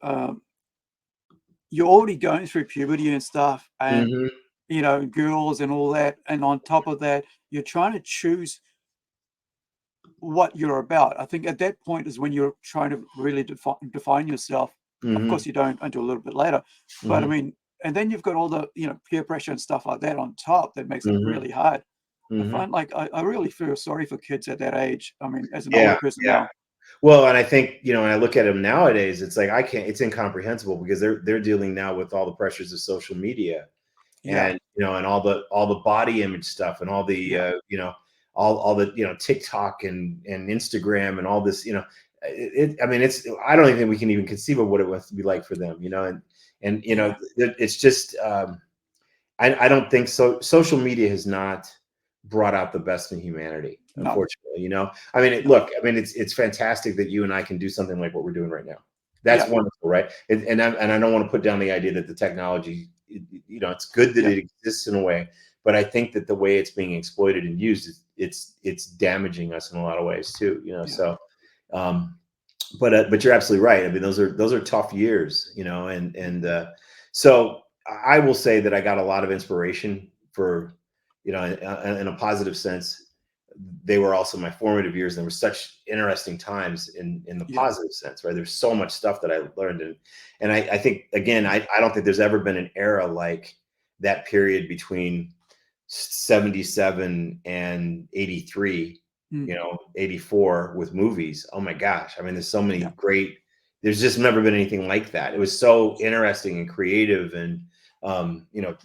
you're already going through puberty and stuff, and you know, girls and all that, and on top of that, you're trying to choose what you're about. I think at that point is when you're trying to really define yourself. Of course, you don't until a little bit later, but I mean, and then you've got all the, you know, peer pressure and stuff like that on top that makes it really hard. I find like I really feel sorry for kids at that age. I mean, as an older person now. Well, and I think, you know, when I look at them nowadays, it's like it's incomprehensible, because they're dealing now with all the pressures of social media, and you know, and all the body image stuff, and all the you know, all the, you know, TikTok and Instagram and all this, you know, I mean, I don't even think we can even conceive of what it was to be like for them, you know, and you know, it's just I don't think so. Social media has not brought out the best in humanity, unfortunately. You know, I mean, look, I mean, it's fantastic that you and I can do something like what we're doing right now. That's wonderful, right? And I don't want to put down the idea that the technology, you know, it's good that it exists in a way, but I think that the way it's being exploited and used, it's damaging us in a lot of ways too. You know, so. But you're absolutely right. I mean, those are tough years, you know, and so I will say that I got a lot of inspiration for, you know, in a positive sense. They were also my formative years, and there were such interesting times in the positive sense, right? There's so much stuff that I learned, and I think, again, I don't think there's ever been an era like that period between 77 and 83. You know, 84 with movies. Oh my gosh. I mean, there's so many great, there's just never been anything like that. It was so interesting and creative, and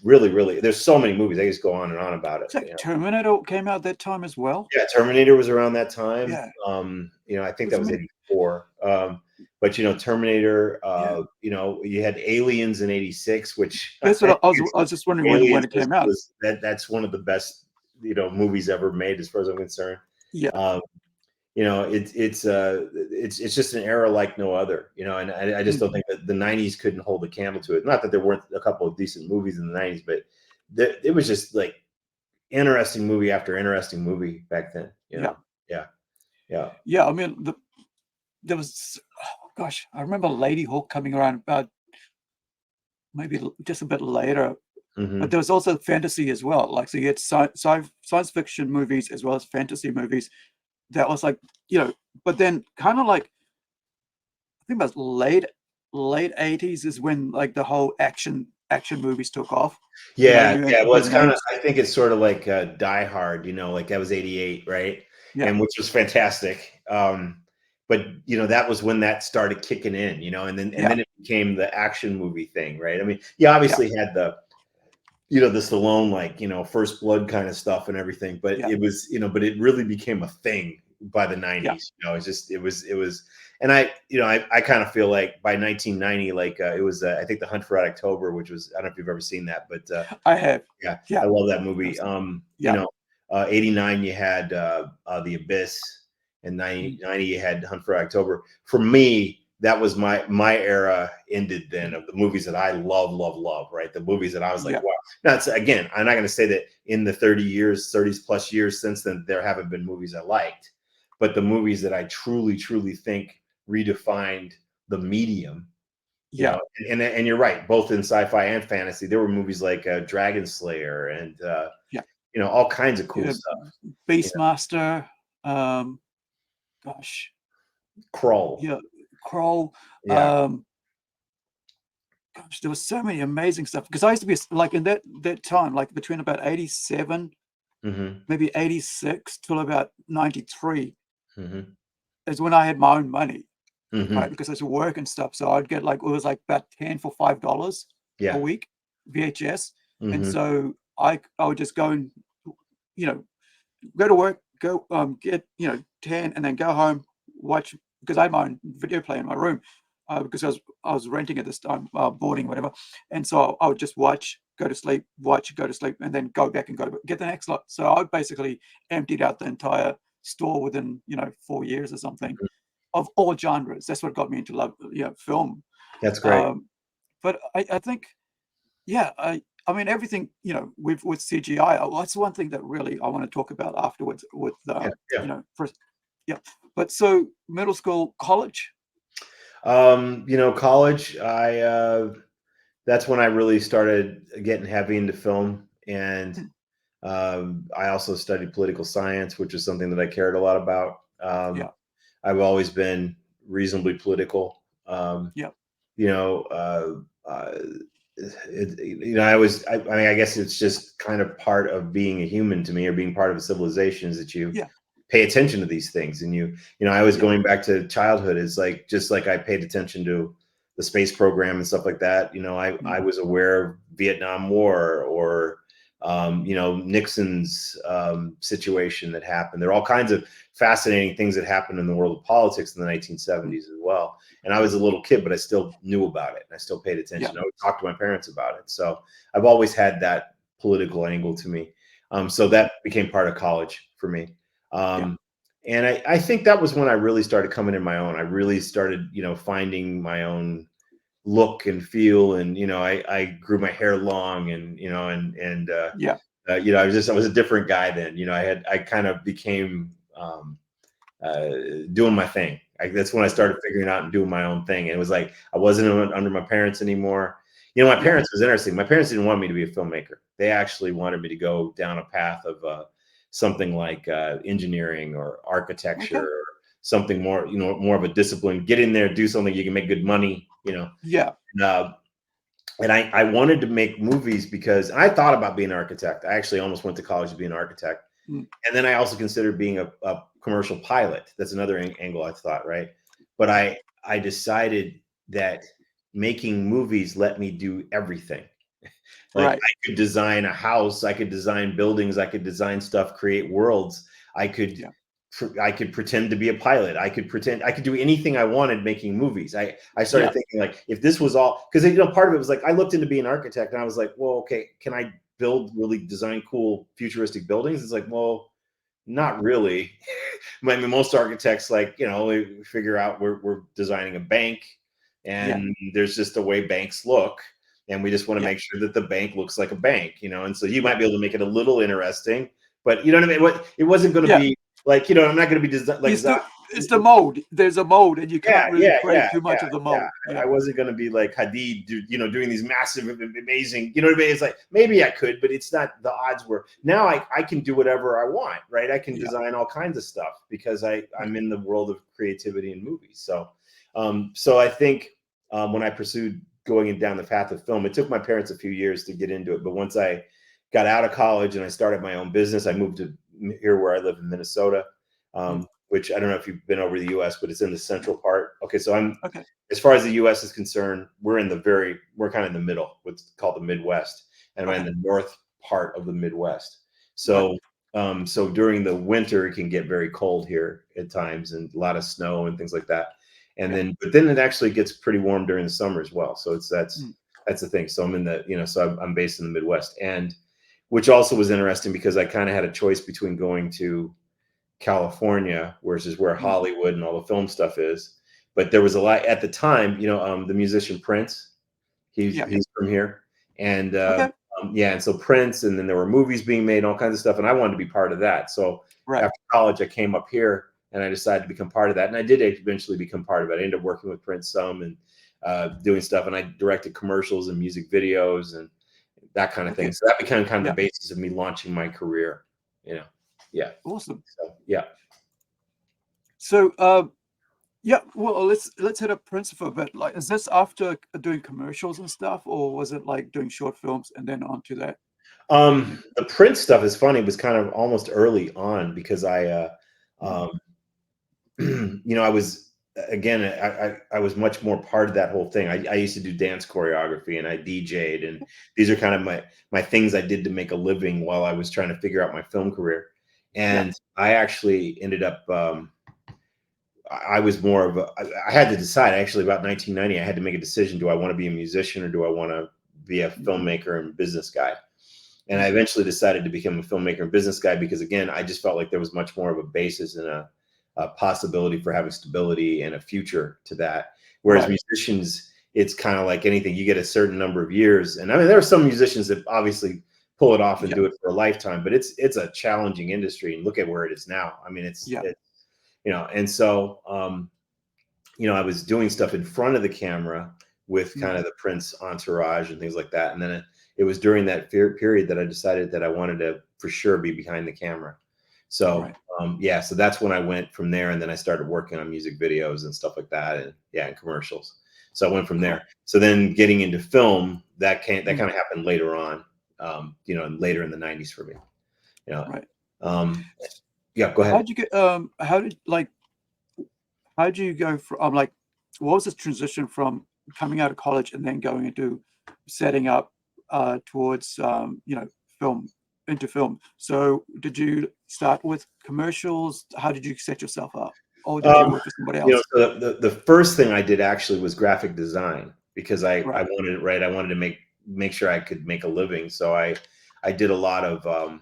really, there's so many movies. I just go on and on about it. So Terminator came out that time as well. Yeah, Terminator was around that time. Yeah. I think Because that was 84. But Terminator, yeah. You had Aliens in 86, which That's what I was just wondering when Aliens it came out. that's one of the best, movies ever made as far as I'm concerned. Yeah. Um, it's just an era like no other, and I just don't think that the 90s couldn't hold a candle to it. Not that there weren't a couple of decent movies in the 90s, but it was just like interesting movie after interesting movie back then. Yeah. Yeah. Yeah. I mean, there was, gosh, I remember Lady Hawk coming around about maybe just a bit later. Mm-hmm. But there was also fantasy as well. Like, so you had science fiction movies as well as fantasy movies. That was like, but then kind of like, I think about late 80s is when like the whole action movies took off. Yeah. You had Well, big it's kind of, names. I think it's sort of like Die Hard, like that was 88, right? Yeah. And which was fantastic. But that was when that started kicking in, and then it became the action movie thing, right? I mean, you obviously had the the Stallone, like, First Blood kind of stuff and everything, but it was, but it really became a thing by the 90s. It was, and I kind of feel like by 1990, like it was, I think The Hunt for Red October, which was, I don't know if you've ever seen that, but I have. yeah, I love that movie. 89 you had The Abyss, and 90 you had Hunt for Red October. For me, that was my era ended then of the movies that I love, right? The movies that I was like, wow. Now, again, I'm not going to say that in the 30 plus years since then, there haven't been movies I liked, but the movies that I truly, truly think redefined the medium, and you're right, both in sci-fi and fantasy, there were movies like Dragon Slayer and, all kinds of cool stuff. Beastmaster, gosh. Krull. Yeah. Krull. Yeah. Gosh, there was so many amazing stuff, because I used to be like in that time, like between about 87, maybe 86 till about 93 is when I had my own money, right? Because I was work and stuff, so I'd get like, it was like about 10 for $5 a week VHS, and so I would just go and go to work, go get 10, and then go home, watch, because I had my own video player in my room, because I was renting at this time, boarding, whatever, and so I would just watch, go to sleep, watch, go to sleep, and then go back and get the next lot. So I basically emptied out the entire store within 4 years or something, of all genres. That's what got me into love, film. That's great. But I think, I mean, everything, with CGI, that's one thing that really I want to talk about afterwards with, But so middle school, college? College, that's when I really started getting heavy into film. And I also studied political science, which is something that I cared a lot about. I've always been reasonably political. I mean, I guess it's just kind of part of being a human to me, or being part of a civilization, is that you pay attention to these things. And I was going back to childhood, is like, just like I paid attention to the space program and stuff like that. I was aware of Vietnam War, or Nixon's situation that happened. There are all kinds of fascinating things that happened in the world of politics in the 1970s as well. And I was a little kid, but I still knew about it, and I still paid attention. I would talk to my parents about it. So I've always had that political angle to me. So that became part of college for me. And I think that was when I really started coming in my own. I really started, finding my own look and feel. And, I grew my hair long, and, I was a different guy then. I kind of became doing my thing. That's when I started figuring out and doing my own thing. And it was like, I wasn't under my parents anymore. My parents, was interesting. My parents didn't want me to be a filmmaker. They actually wanted me to go down a path of something like engineering or architecture, or something more, more of a discipline. Get in there, do something you can make good money, And I wanted to make movies, because I thought about being an architect. I actually almost went to college to be an architect. And then I also considered being a commercial pilot. That's another angle I thought, right? But I decided that making movies let me do everything. Like Right. I could design a house, I could design buildings, I could design stuff, create worlds. I could Yeah. I could pretend to be a pilot. I could do anything I wanted making movies. I started Yeah. thinking like if this was all because part of it was like I looked into being an architect and I was like, well, okay, can I build really design cool futuristic buildings? It's like, well, not really. I mean, most architects like, we figure out we're designing a bank Yeah. and there's just the way banks look. And we just want to Yeah. make sure that the bank looks like a bank, and so you Yeah. might be able to make it a little interesting, but you know what I mean? It wasn't going to Yeah. be like, I'm not going to be You like, still, it's the mold. There's a mold, and you yeah, can't really yeah, create yeah, too much yeah, of the yeah. mold. Yeah. I wasn't going to be like Hadid, doing these massive, amazing, you know what I mean? It's like, maybe I could, but it's not, the odds were, now I can do whatever I want, right? I can Yeah. design all kinds of stuff because Right. I'm in the world of creativity and movies. So I think when I pursued going down the path of film, it took my parents a few years to get into it. But once I got out of college and I started my own business, I moved to here where I live in Minnesota. Which I don't know if you've been over the US, but it's in the central part. Okay, so Okay. as far as the US is concerned, we're kind of in the middle, what's called the Midwest, and I'm in the north part of the Midwest. So, so during the winter, it can get very cold here at times, and a lot of snow and things like that. And but then it actually gets pretty warm during the summer as well. So that's the thing. So I'm in so I'm based in the Midwest, and which also was interesting because I kind of had a choice between going to California, which is where Hollywood and all the film stuff is. But there was a lot at the time, the musician Prince, he's from here. And Okay. and so Prince, and then there were movies being made, all kinds of stuff. And I wanted to be part of that. So Right. after college, I came up here and I decided to become part of that. And I did eventually become part of it. I ended up working with Prince some and doing stuff. And I directed commercials and music videos and that kind of thing. So that became kind of the basis of me launching my career, Yeah. Awesome. So, yeah. So, yeah. Well, let's hit up Prince for a bit. Like, is this after doing commercials and stuff, or was it like doing short films and then onto that? The Prince stuff is funny. It was kind of almost early on because I I was again, I was much more part of that whole thing. I used to do dance choreography and I DJ'd, and these are kind of my things I did to make a living while I was trying to figure out my film career. And I actually ended up I was more of I had to decide actually about 1990. I had to make a decision. Do I want to be a musician or do I want to be a filmmaker and business guy? And I eventually decided to become a filmmaker and business guy because, again, I just felt like there was much more of a basis and a possibility for having stability and a future to that. Whereas musicians, it's kind of like anything. You get a certain number of years. And I mean, there are some musicians that obviously pull it off and do it for a lifetime, but it's a challenging industry. And look at where it is now. I mean, it's and so, I was doing stuff in front of the camera with kind of the Prince entourage and things like that. And then it was during that period that I decided that I wanted to for sure be behind the camera. So, so that's when I went from there. And then I started working on music videos and stuff like that. And commercials. So I went from there. So then getting into film, that kind of happened later on, later in the 90s for me. Go ahead. How'd you get, how'd you go from, like, what was the transition from coming out of college and then going into setting up towards, into film? So did you start with commercials? How did you set yourself up? Or did you work for somebody else? So the first thing I did actually was graphic design because I wanted I wanted to make sure I could make a living. So I did a lot of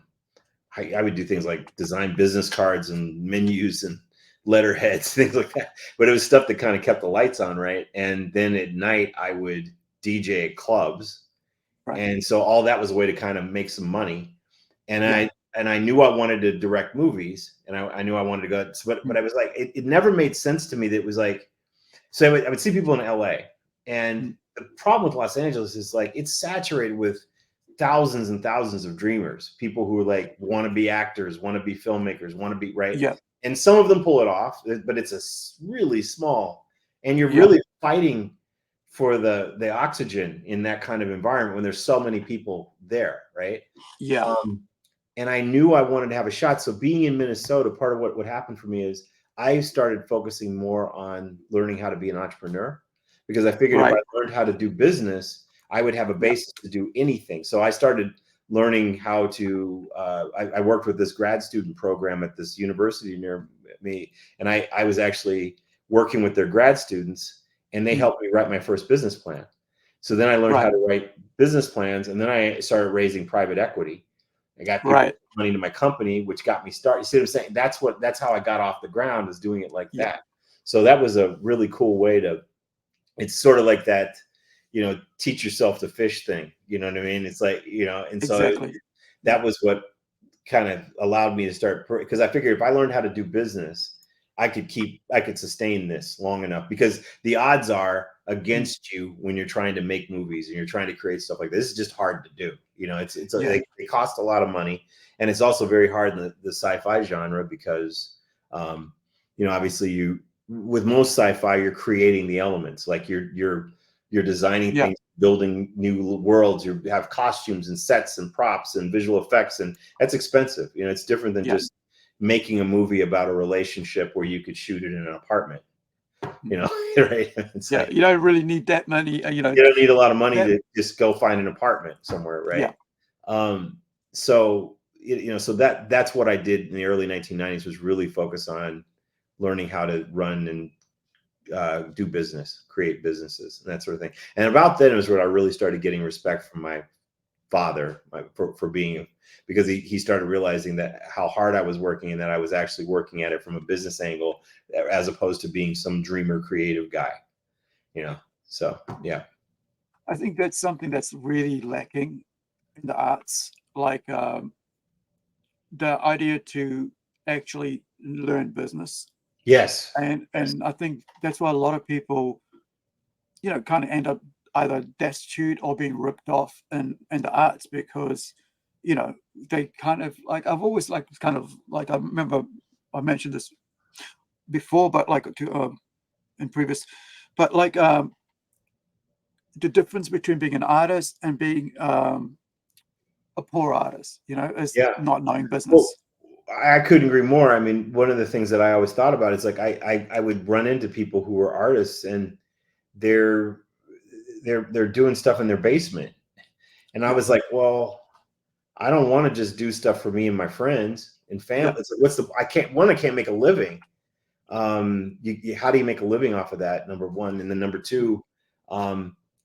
I would do things like design business cards and menus and letterheads, things like that. But it was stuff that kind of kept the lights on, right? And then at night I would DJ at clubs. And so all that was a way to kind of make some money. And I knew I wanted to direct movies, and I knew I wanted to go. But I was like, it never made sense to me that it was like, so I would see people in LA, and the problem with Los Angeles is like it's saturated with thousands and thousands of dreamers, people who like want to be actors, want to be filmmakers, want to be and some of them pull it off, but it's a really small, and you're really fighting for the oxygen in that kind of environment when there's so many people there, right? And I knew I wanted to have a shot. So being in Minnesota, part of what happened for me is I started focusing more on learning how to be an entrepreneur because I figured if I learned how to do business, I would have a Yeah. basis to do anything. So I started learning how to, I worked with this grad student program at this university near me. And I was actually working with their grad students, and they helped me write my first business plan. So then I learned how Right. to write business plans, and then I started raising private equity. I got people Right. money into my company, which got me started. You see what I'm saying? That's how I got off the ground, is doing it like Yeah. that. So that was a really cool way to, it's sort of like that, teach yourself to fish thing. You know what I mean? It's like, and so Exactly. that was what kind of allowed me to start, because I figured if I learned how to do business, I could sustain this long enough, because the odds are against you when you're trying to make movies and you're trying to create stuff like this. This is just hard to do. They cost a lot of money, and it's also very hard in the sci-fi genre, because obviously with most sci-fi, you're creating the elements, like you're designing Yeah. things, building new worlds. You have costumes and sets and props and visual effects, and that's expensive. It's different than just making a movie about a relationship where you could shoot it in an apartment. Right? It's like, You don't really need that money. you don't need a lot of money that, to just go find an apartment somewhere, right? Yeah. So so that's what I did in the early 1990s, was really focus on learning how to run and do business, create businesses, and that sort of thing. And about then was when I really started getting respect from my father for being, because he started realizing that how hard I was working, and that I was actually working at it from a business angle, as opposed to being some dreamer creative guy. So yeah. I think that's something that's really lacking in the arts, like the idea to actually learn business. Yes. And I think that's why a lot of people, kind of end up either destitute or being ripped off in the arts, because, they kind of, like, I've always, like, kind of, like, I remember I mentioned this before, but like in previous, but like the difference between being an artist and being a poor artist, is Yeah. not knowing Well, business. I couldn't agree more. I mean, one of the things that I always thought about is, like, I would run into people who were artists, and they're doing stuff in their basement, and I Yeah. was like, well, I don't want to just do stuff for me and my friends and family. Yeah. It's like, I can't make a living. How do you make a living off of that? Number one. And then number two,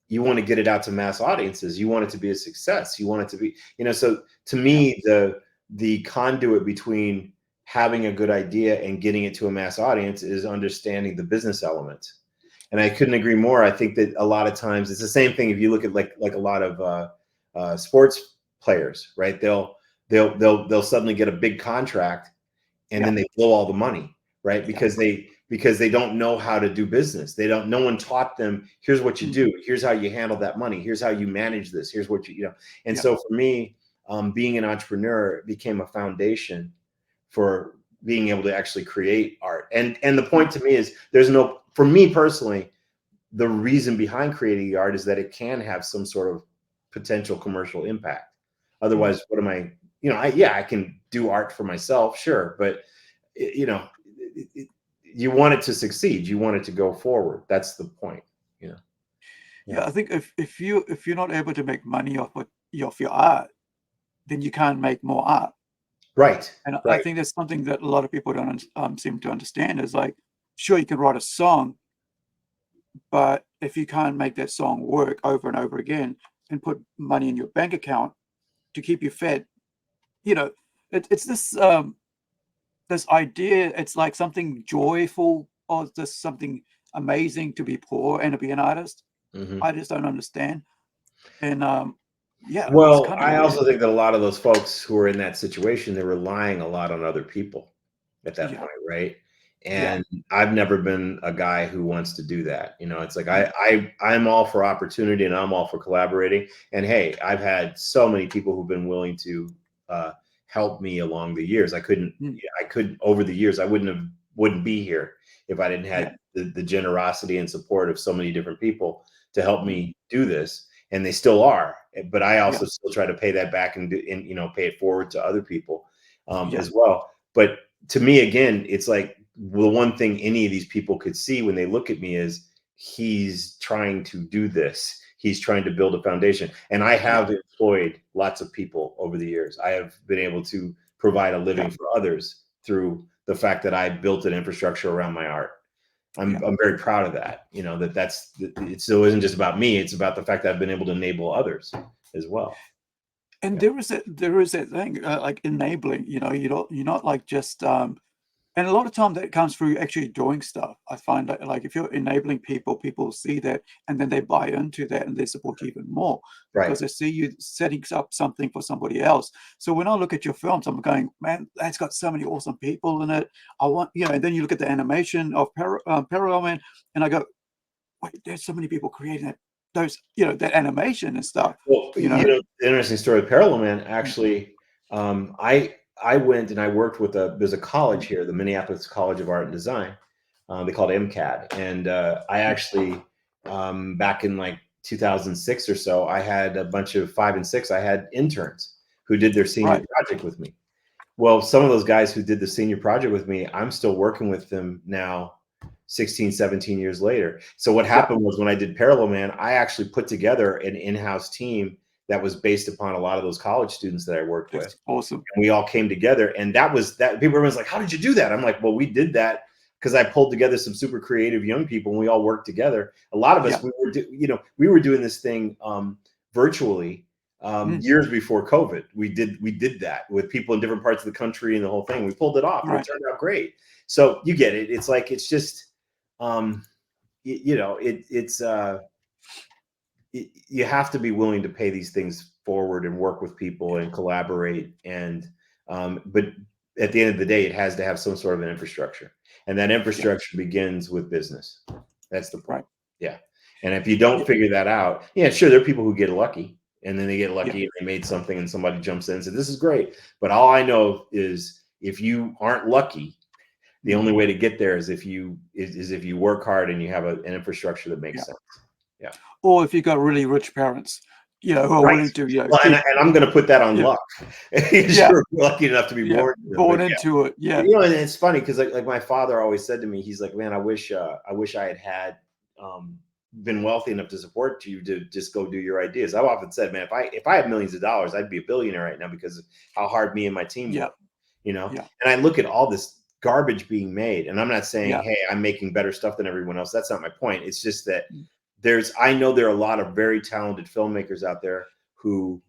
you want to get it out to mass audiences. You want it to be a success. You want it to be, so to me, the conduit between having a good idea and getting it to a mass audience is understanding the business elements. And I couldn't agree more. I think that a lot of times it's the same thing. If you look at like a lot of sports players, right? They'll suddenly get a big contract, and then they blow all the money, right? Because they don't know how to do business. No one taught them, here's what you do, here's how you handle that money, here's how you manage this, here's what and so for me, being an entrepreneur became a foundation for being able to actually create art. And the point to me is, for me personally, the reason behind creating the art is that it can have some sort of potential commercial impact. Otherwise, what am I, I can do art for myself, sure, but you want it to succeed. You want it to go forward. That's the point. I think if you're not able to make money off your art, then you can't make more art. Right. And I Right. think that's something that a lot of people don't seem to understand, is like, sure, you can write a song, but if you can't make that song work over and over again and put money in your bank account to keep you fed, it's this idea. It's like something joyful, or just something amazing to be poor and to be an artist. Mm-hmm. I just don't understand. And it's Well, kind of I weird. also think that a lot of those folks who are in that situation, they're relying a lot on other people at that Yeah. point, right? Yeah. And I've never been a guy who wants to do that. It's like I'm all for opportunity, and I'm all for collaborating. And hey, I've had so many people who've been willing to help me along the years. I couldn't over the years, I wouldn't be here if I didn't have Yeah. the generosity and support of so many different people to help me do this. And they still are, but I also still try to pay that back and pay it forward to other people as well. But to me, again, it's like, the one thing any of these people could see when they look at me is, he's trying to do this. He's trying to build a foundation. And I have employed lots of people over the years. I have been able to provide a living for others through the fact that I built an infrastructure around my art. I'm very proud of that. You know, it still isn't just about me. It's about the fact that I've been able to enable others as well. And there is that thing, like enabling, you know, you're not like just, and a lot of time that comes through actually doing stuff. I find that like if you're enabling people, people see that and then they buy into that and they support you even more because they see you setting up something for somebody else. So when I look at your films, I'm going, man, that's got so many awesome people in it. I want, you know, and then you look at the animation of Parallel Man and I go, wait, there's so many people creating that, those, you know, that animation and stuff. Well, you know, the interesting story of Parallel Man, actually, I went and I worked with there's a college here, the Minneapolis College of Art and Design. They call it MCAD. And I actually, back in like 2006 or so, I had a bunch of 5 and 6, I had interns who did their senior project with me. Well, some of those guys who did the senior project with me, I'm still working with them now 16, 17 years later. So what happened was when I did Parallel Man, I actually put together an in-house team that was based upon a lot of those college students that I worked with. Awesome. And we all came together, and that people were like, how did you do that? I'm like, well, we did that because I pulled together some super creative young people and we all worked together. A lot of us, we were doing this thing virtually years before COVID. We did that with people in different parts of the country and the whole thing. We pulled it off and it turned out great. So you get it. It's like, it's just, you know, you have to be willing to pay these things forward and work with people and collaborate. And, but at the end of the day, it has to have some sort of an infrastructure, and that infrastructure begins with business. That's the point. Yeah. And if you don't figure that out, sure, there are people who get lucky, and then they get lucky and they made something and somebody jumps in and said, this is great. But all I know is if you aren't lucky, the only way to get there is if you work hard and you have an infrastructure that makes sense. Yeah. Or if you've got really rich parents, you know, who are willing to, well, and I'm going to put that on luck. You're lucky enough to be born into it. Yeah. You know, and it's funny because like my father always said to me, he's like, man, I wish I had been wealthy enough to support you to just go do your ideas. I've often said, man, if I had millions of dollars, I'd be a billionaire right now because of how hard me and my team work. You know, and I look at all this garbage being made, and I'm not saying, hey, I'm making better stuff than everyone else. That's not my point. It's just that I know there are a lot of very talented filmmakers out there who,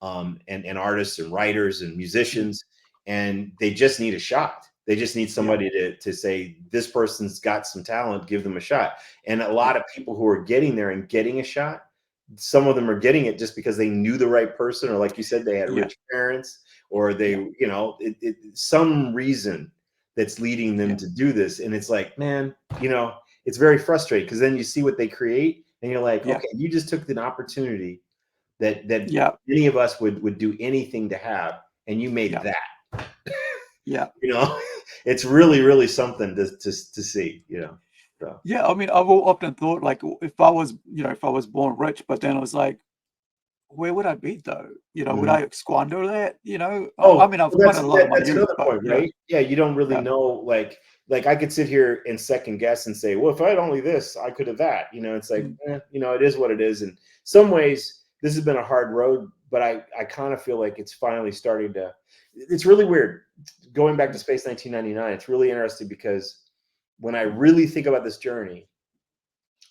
and artists and writers and musicians, and they just need a shot. They just need somebody to say, this person's got some talent, give them a shot. And a lot of people who are getting there and getting a shot, some of them are getting it just because they knew the right person, or like you said, they had rich parents, or they, you know, some reason that's leading them to do this. And it's like, man, you know, it's very frustrating because then you see what they create and you're like, okay, you just took an opportunity that many of us would do anything to have, and you made that. You know, it's really, really something to see, you know. So. Yeah, I mean, I've often thought, like, if I was born rich, but then I was like, where would I be though? You know, would I squander that? You know, I mean, I've squandered a lot of my youth, another point, right? Yeah, you don't really know. Like I could sit here and second guess and say, well, if I had only this, I could have that. You know, it's like, you know, it is what it is. In some ways, this has been a hard road, but I kind of feel like it's finally starting to. It's really weird. Going back to Space 1999, it's really interesting because when I really think about this journey,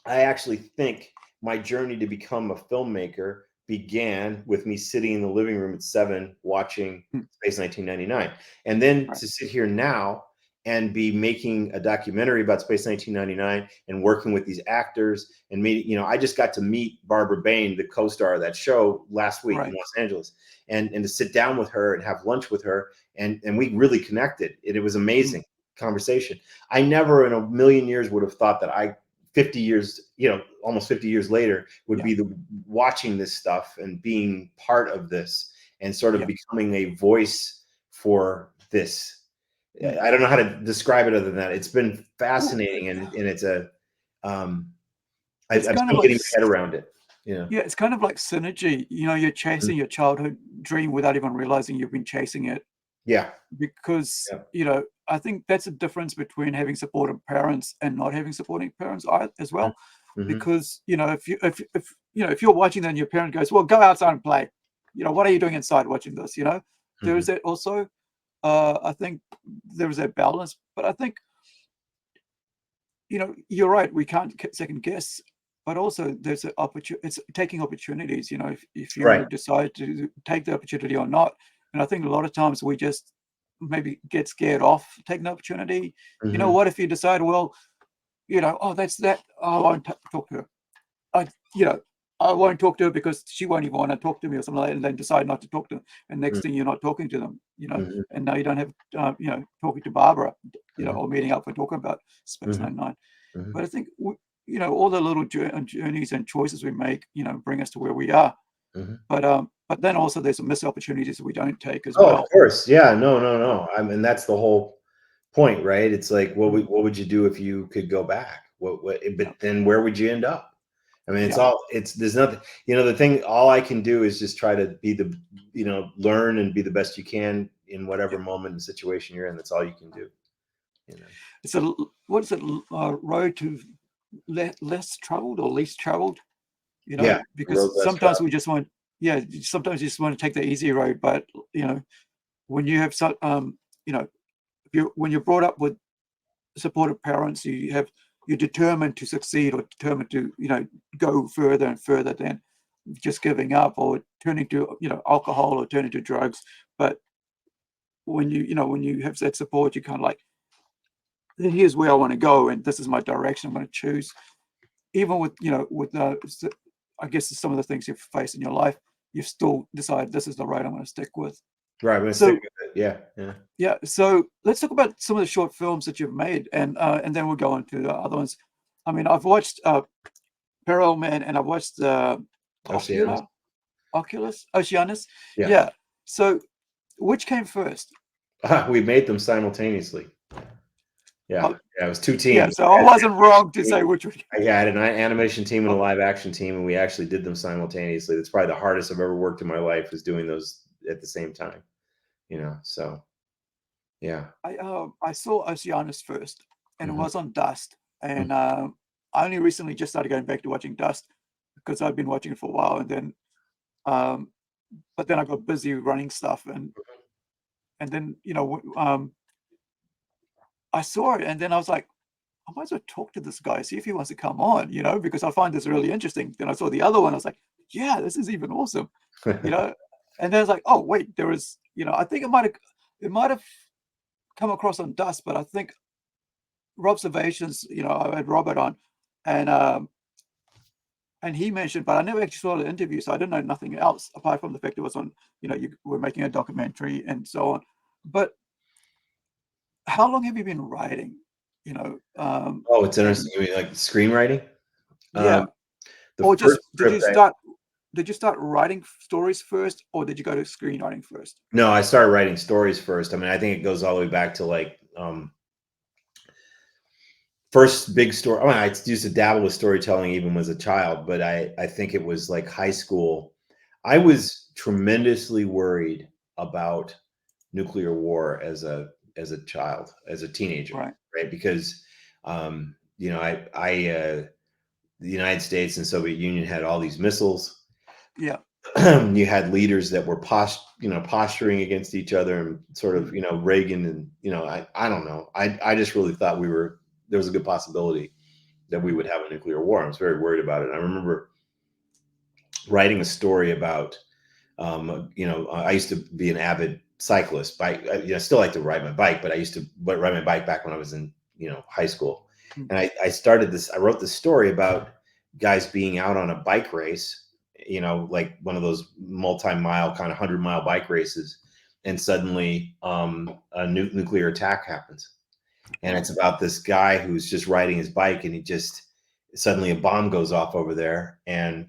I actually think my journey to become a filmmaker began with me sitting in the living room at 7 watching Space 1999. And then to sit here now and be making a documentary about Space 1999 and working with these actors and meeting, you know, I just got to meet Barbara Bain, the co-star of that show, last week in Los Angeles, and to sit down with her and have lunch with her. And we really connected. It was amazing conversation. I never in a million years would have thought that 50 years, you know, almost 50 years later would be watching this stuff and being part of this and sort of becoming a voice for this. I don't know how to describe it other than that. It's been fascinating, and it's I'm still getting my head around it. You know? Yeah, it's kind of like synergy. You know, you're chasing your childhood dream without even realizing you've been chasing it. Yeah. Because, you know, I think that's a difference between having supportive parents and not having supporting parents as well. because if you're watching that and your parent goes, well, go outside and play, what are you doing inside watching this? There is that also. I think there is that balance, but I think you're right, we can't second guess, but also there's an opportunity. It's taking opportunities, if you Right. decide to take the opportunity or not. And I think a lot of times we just maybe get scared off taking the opportunity. What if you decide, well, oh, that's that, I won't talk to her. I won't talk to her because she won't even want to talk to me or something like that, and then decide not to talk to them. And next thing you're not talking to them, and now you don't have, talking to Barbara, or meeting up and talking about Space 99. But I think, all the little journeys and choices we make, bring us to where we are. But then also there's some missed opportunities that we don't take as well. Of course. Yeah. No. I mean, that's the whole point, right? It's like, what would you do if you could go back? But then where would you end up? I mean, there's nothing, the thing, all I can do is just try to be learn and be the best you can in whatever moment and situation you're in. That's all you can do. It's what is it? Road to less traveled or least traveled? Because sometimes we just want, sometimes you just want to take the easy road. But when you have some, when you're brought up with supportive parents, you're determined to succeed, or determined to go further and further than just giving up or turning to alcohol or turning to drugs. But when you have that support, you kind of like, here's where I want to go, and this is my direction I'm going to choose. Even with I guess some of the things you've faced in your life, you've still decided this is the road I'm going to stick with. Right, I'm going to stick with it. Yeah. So let's talk about some of the short films that you've made, and then we'll go on to the other ones. I mean, I've watched Peril Man, and I've watched Oceanus. Yeah. So which came first? We made them simultaneously. Yeah, it was two teams. Yeah, so I wasn't wrong to say which one. I had an animation team and a live action team, and we actually did them simultaneously. It's probably the hardest I've ever worked in my life, is doing those at the same time. So yeah. I saw Oceanus first, and it was on Dust, and I only recently just started going back to watching Dust because I've been watching it for a while, and then but then I got busy running stuff, and then I saw it, and then I was like, I might as well talk to this guy, see if he wants to come on, because I find this really interesting. Then I saw the other one, I was like, yeah, this is even awesome, and then I was like, oh wait, there was, I think it might have come across on Dust, but I think Observations, I had Robert on, and he mentioned, but I never actually saw the interview, so I didn't know nothing else apart from the fact it was on, you were making a documentary and so on. But how long have you been writing? Oh, it's interesting. You mean like screenwriting? Yeah. Or just did you start writing stories first, or did you go to screenwriting first? No, I started writing stories first. I mean, I think it goes all the way back to like first big story. I mean, I used to dabble with storytelling even as a child, but I think it was like high school. I was tremendously worried about nuclear war as a child, as a teenager, right? Because the United States and Soviet Union had all these missiles. Yeah. You had leaders that were posturing against each other, and sort of, Reagan, and I don't know. I just really thought there was a good possibility that we would have a nuclear war. I was very worried about it. I remember writing a story about, I used to be an avid cyclist. I still like to ride my bike, but I used to ride my bike back when I was in, high school. And I wrote this story about guys being out on a bike race, like one of those multi-mile kind of 100-mile bike races. And suddenly a nuclear attack happens. And it's about this guy who's just riding his bike, and suddenly a bomb goes off over there, and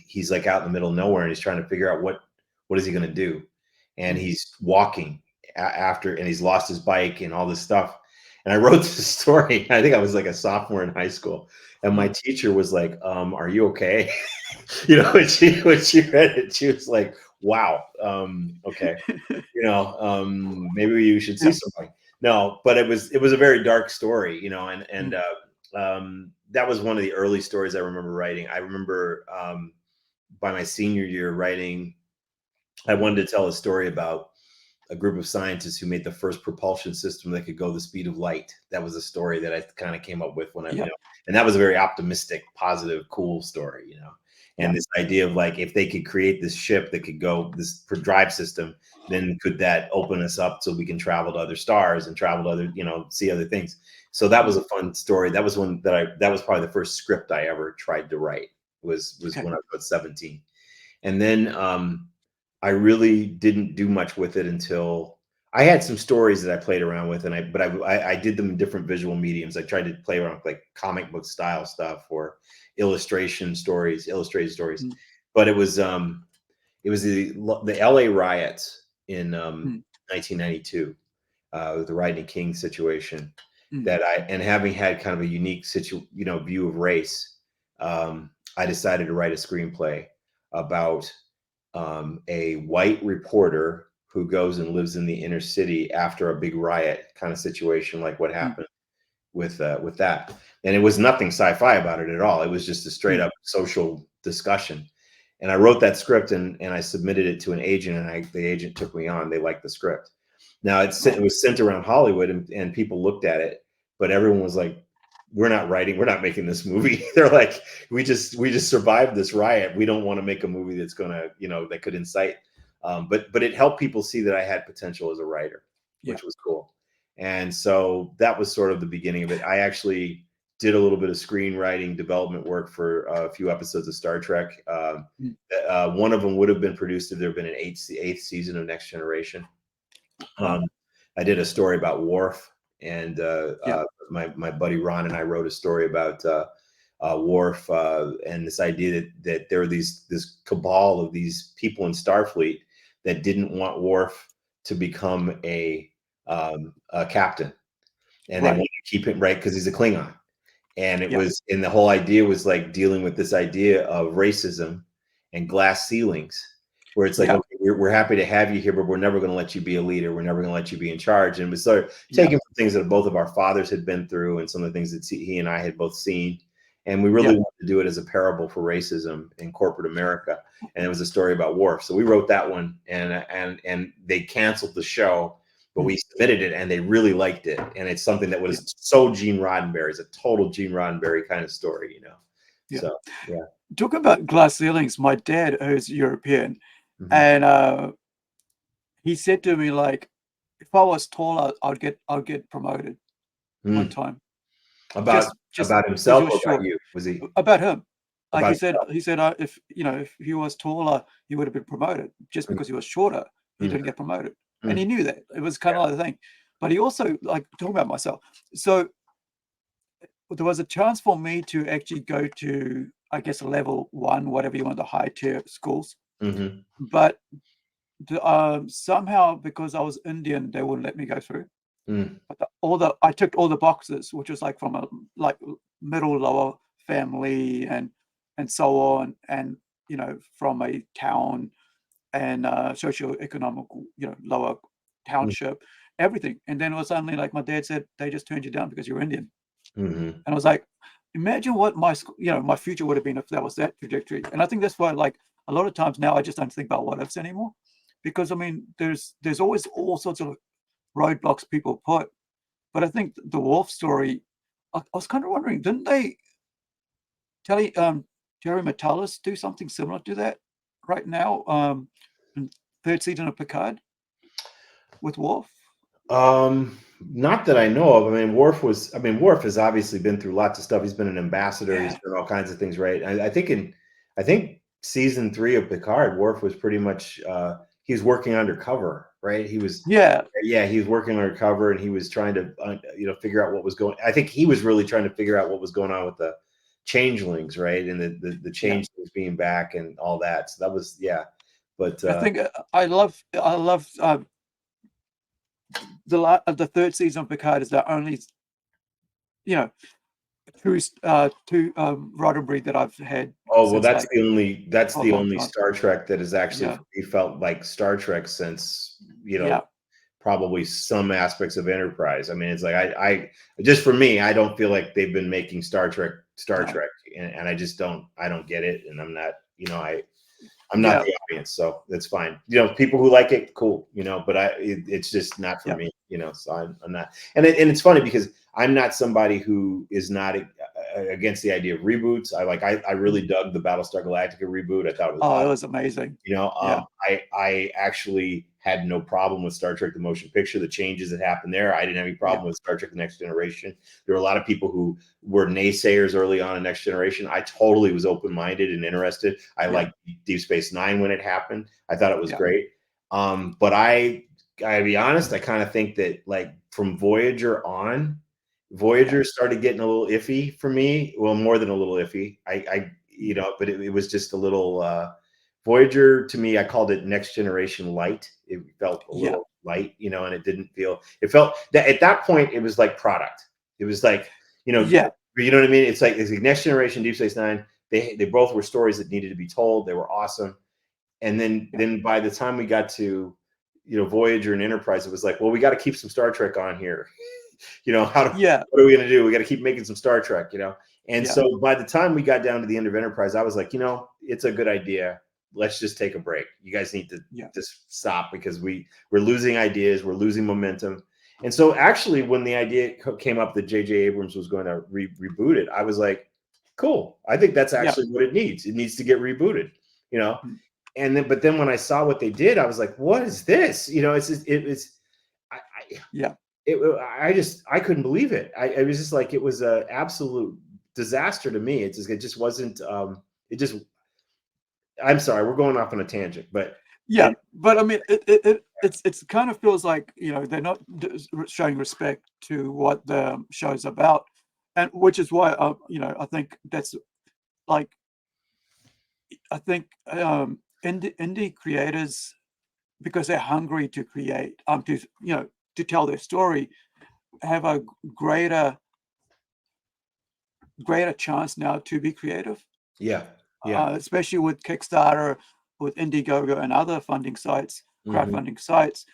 he's like out in the middle of nowhere, and he's trying to figure out what is he going to do. And he's walking after, and he's lost his bike and all this stuff. And I wrote this story. I think I was like a sophomore in high school, and my teacher was like, "Are you okay?" When she read it, she was like, "Wow, okay, maybe you should see somebody." No, but it was a very dark story, and that was one of the early stories I remember writing. I remember by my senior year writing, I wanted to tell a story about a group of scientists who made the first propulsion system that could go the speed of light. That was a story that I kind of came up with when I, Yeah. and that was a very optimistic, positive, cool story, And this idea of like, if they could create this ship that could go this drive system, then could that open us up so we can travel to other stars and travel to other, see other things. So that was a fun story. That was one that was probably the first script I ever tried to write was when I was about 17. And then I really didn't do much with it until I had some stories that I played around with, and I did them in different visual mediums. I tried to play around with like comic book style stuff or illustrated stories. But it was the LA riots in 1992, the Rodney King situation that and having had kind of a unique view of race, I decided to write a screenplay about a white reporter who goes and lives in the inner city after a big riot kind of situation, like what happened with that. And it was nothing sci-fi about it at all. It was just a straight up social discussion. And I wrote that script and I submitted it to an agent, and the agent took me on. They liked the script. Now it was sent around Hollywood and people looked at it, but everyone was like, we're not making this movie. They're like, we just survived this riot. We don't want to make a movie that's gonna, that could incite. But it helped people see that I had potential as a writer, which was cool. And so that was sort of the beginning of it. I actually did a little bit of screenwriting development work for a few episodes of Star Trek. One of them would have been produced if there had been an eighth season of Next Generation. I did a story about Worf, and my buddy Ron and I wrote a story about Worf and this idea that there were this cabal of these people in Starfleet that didn't want Worf to become a captain, and they wanted to keep him because he's a Klingon. And the whole idea was like dealing with this idea of racism and glass ceilings, where it's like, okay, we're happy to have you here, but we're never going to let you be a leader. We're never going to let you be in charge. And we started taking from things that both of our fathers had been through and some of the things that he and I had both seen. And we really wanted to do it as a parable for racism in corporate America. And it was a story about Worf. So we wrote that one, and they canceled the show, but we submitted it and they really liked it. And it's something that was so Gene Roddenberry. It's a total Gene Roddenberry kind of story, So, Talk about glass ceilings. My dad, who's European, and he said to me, like, if I was taller, I'd get promoted one time. About himself or about you? Was he about him? Like he said, if he was taller, he would have been promoted. Just because he was shorter, he didn't get promoted. And he knew that. It was kind of like the thing. But he also, like, talking about myself. So there was a chance for me to actually go to, I guess, level 1, whatever you want, the high tier schools. But somehow, because I was Indian, they wouldn't let me go through. But I ticked all the boxes, which was like from a middle lower family and so on, and from a town and socio-economical, lower township, everything. And then it was suddenly like my dad said, they just turned you down because you're Indian. And I was like, imagine what my future would have been if that was that trajectory. And I think that's why, like, a lot of times now I just don't think about what ifs anymore, because I mean, there's always all sorts of roadblocks people put. But I think the Worf story, I was kind of wondering, didn't they Terry Metalis do something similar to that right now, in third season of Picard with Worf? Not that I know of. I mean, Worf has obviously been through lots of stuff. He's been an ambassador. He's done all kinds of things, right? I think season 3 of Picard, Worf was pretty much he was working undercover, right? He was he was working undercover, and he was trying to figure out what was going. I think he was really trying to figure out what was going on with the changelings, right? And the changelings being back and all that. So that was But I think I love the third season of Picard is the only true Roddenberry that I've had. Oh, well, that's the only Star Trek that has actually felt like Star Trek since probably some aspects of Enterprise. I mean, it's like I just, for me, I don't feel like they've been making Star Trek Star No. Trek, and I don't get it, and I'm not, I'm not the audience, so that's fine. People who like it, cool, but it's just not for me, so I'm not. And it's funny because I'm not somebody who is not against the idea of reboots. I really dug the Battlestar Galactica reboot. I thought it was awesome. It was amazing. I actually had no problem with Star Trek: The Motion Picture, the changes that happened there. I didn't have any problem with Star Trek: The Next Generation. There were a lot of people who were naysayers early on in Next Generation. I totally was open-minded and interested. I liked Deep Space Nine when it happened. I thought it was great. But I gotta be honest, I kind of think that from Voyager on, Voyager started getting a little iffy for me. Well, more than a little iffy. But it was just a little Voyager to me. I called it Next Generation light. It felt a little light, and it didn't feel. It felt that at that point it was like product. It was like you know what I mean. It's like Next Generation, Deep Space Nine. They both were stories that needed to be told. They were awesome. And then by the time we got to Voyager and Enterprise, it was like, well, we got to keep some Star Trek on here. What are we going to do? We got to keep making some Star Trek, And so by the time we got down to the end of Enterprise, I was like, it's a good idea. Let's just take a break. You guys need to just stop because we're losing ideas. We're losing momentum. And so actually when the idea came up that J.J. Abrams was going to reboot it, I was like, cool. I think that's actually what it needs. It needs to get rebooted, but then when I saw what they did, I was like, what is this? I couldn't believe it. I was just like, it was an absolute disaster to me. It just wasn't, I'm sorry, we're going off on a tangent, but but I mean, it kind of feels like, they're not showing respect to what the show's about. And which is why, I think that's like, I think indie creators, because they're hungry to create, to tell their story, have a greater chance now to be creative. Especially with Kickstarter, with Indiegogo and other funding sites, crowdfunding sites.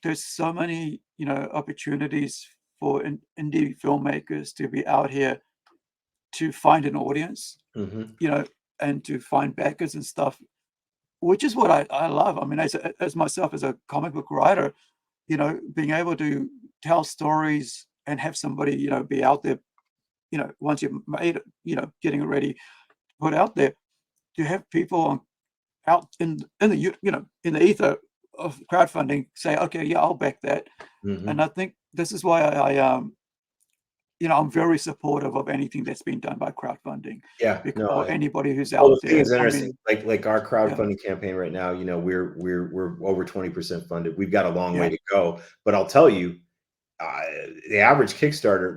There's so many, opportunities for indie filmmakers to be out here to find an audience, and to find backers and stuff, which is what I love. I mean, as myself, as a comic book writer, being able to tell stories and have somebody, be out there, once you've made it, getting it ready, put out there, to have people out in the ether of crowdfunding say, okay, I'll back that. And I think this is why I'm very supportive of anything that's been done by crowdfunding. Or anybody who's out the there. thing is interesting. Like our crowdfunding campaign right now, we're over 20% funded. We've got a long way to go, but I'll tell you, the average Kickstarter,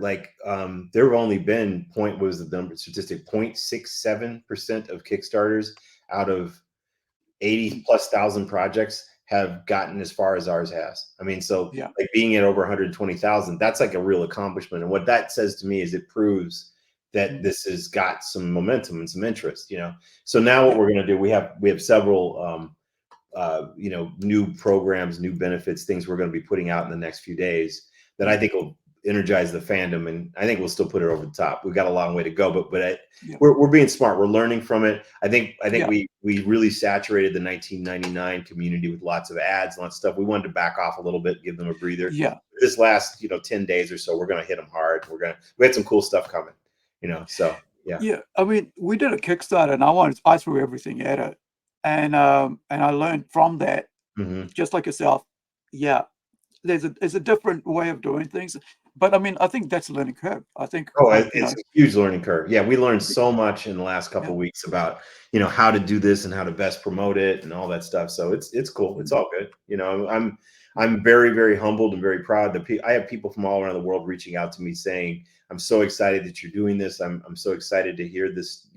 there have only been 0.67% of Kickstarters out of 80,000+ projects have gotten as far as ours has. I mean, so being at over 120,000, that's like a real accomplishment. And what that says to me is it proves that this has got some momentum and some interest, So now what we're going to do, we have several, new programs, new benefits, things we're going to be putting out in the next few days that I think will energize the fandom, and I think we'll still put it over the top. We've got a long way to go, but we're being smart. We're learning from it. I think we really saturated the 1999 community with lots of ads, lots of stuff. We wanted to back off a little bit, give them a breather. This last 10 days or so, we're going to hit them hard. We had some cool stuff coming. So I mean, we did a Kickstarter, and I threw everything at it, and I learned from that, just like yourself. There's a different way of doing things, but I mean, I think that's a learning curve. I think it's a huge learning curve. We learned so much in the last couple of weeks about how to do this and how to best promote it and all that stuff. So it's cool. It's all good. I'm very, very humbled and very proud that I have people from all around the world reaching out to me saying, I'm so excited that you're doing this. I'm so excited to hear this,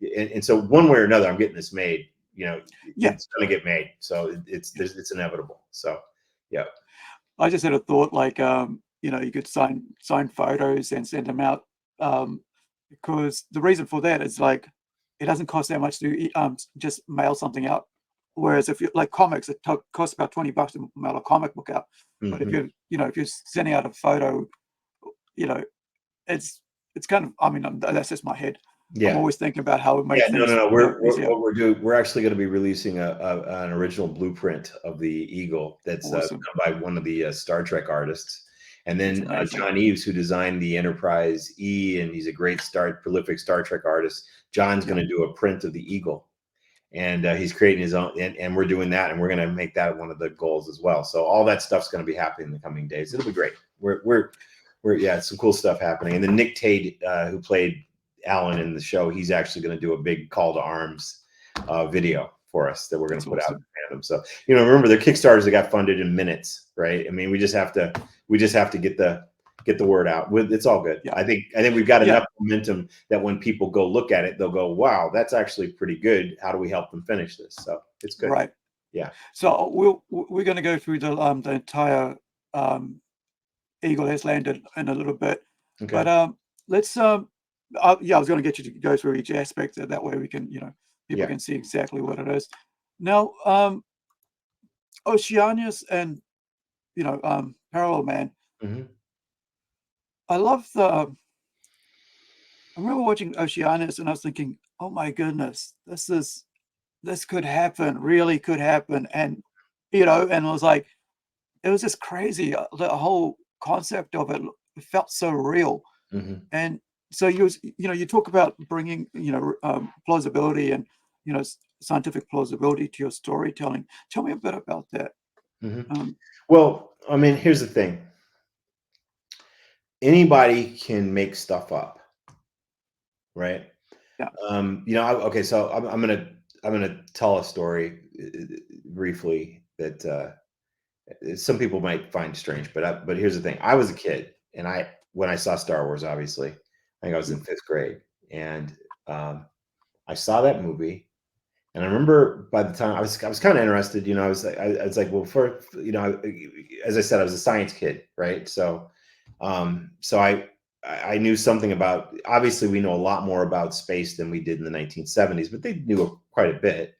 and so one way or another, I'm getting this made, it's going to get made. So it's inevitable. So, I just had a thought, you could sign photos and send them out, because the reason for that is it doesn't cost that much to just mail something out. Whereas if you like comics, it costs about $20 to mail a comic book out. But if you're sending out a photo, it's it's kind of, I mean, that's just my head. I'm Yeah. always thinking about how it makes Yeah, no, things, no, no. you know, easier. What we're doing. We're actually going to be releasing an original blueprint of the Eagle that's done Awesome. by one of the Star Trek artists, and That's then amazing. John Eves, who designed the Enterprise E, and he's a great prolific Star Trek artist. John's Yeah. going to do a print of the Eagle, and he's creating his own, and we're doing that, and we're going to make that one of the goals as well. So all that stuff's going to be happening in the coming days. It'll be great. We're yeah, it's some cool stuff happening. And then Nick Tate, who played Alan in the show, he's actually going to do a big call to arms video for us that we're going to put out in tandem. So, you know, remember, they're Kickstarters that got funded in minutes, right? I mean, we just have to get the word out. It's all good. Yeah. I think we've got enough momentum that when people go look at it, they'll go, wow, that's actually pretty good. How do we help them finish this? So it's good. Right. Yeah. So we're going to go through the entire Eagle has landed in a little bit. Okay. But let's yeah, I was going to get you to go through each aspect, so that way we can, you know, people can see exactly what it is. Now, Oceanus and, you know, Parallel Man. Mm-hmm. I love I remember watching Oceanus and I was thinking, oh my goodness, this could happen, really could happen. And, you know, and it was like, it was just crazy. The whole concept of it felt so real. Mm-hmm. And so you know, you talk about bringing, you know, plausibility and, you know, scientific plausibility to your storytelling. Tell me a bit about that. Mm-hmm. Well, I mean, here's the thing. Anybody can make stuff up, right? Yeah. You know, okay, so I'm gonna tell a story briefly that some people might find strange, but here's the thing. I was a kid, and when I saw Star Wars, obviously, I think I was in 5th grade, and I saw that movie, and I remember by the time I was kind of interested. You know, I was like, well, you know, as I said, I was a science kid, right? So, so I knew something about. Obviously, we know a lot more about space than we did in the 1970s, but they knew quite a bit.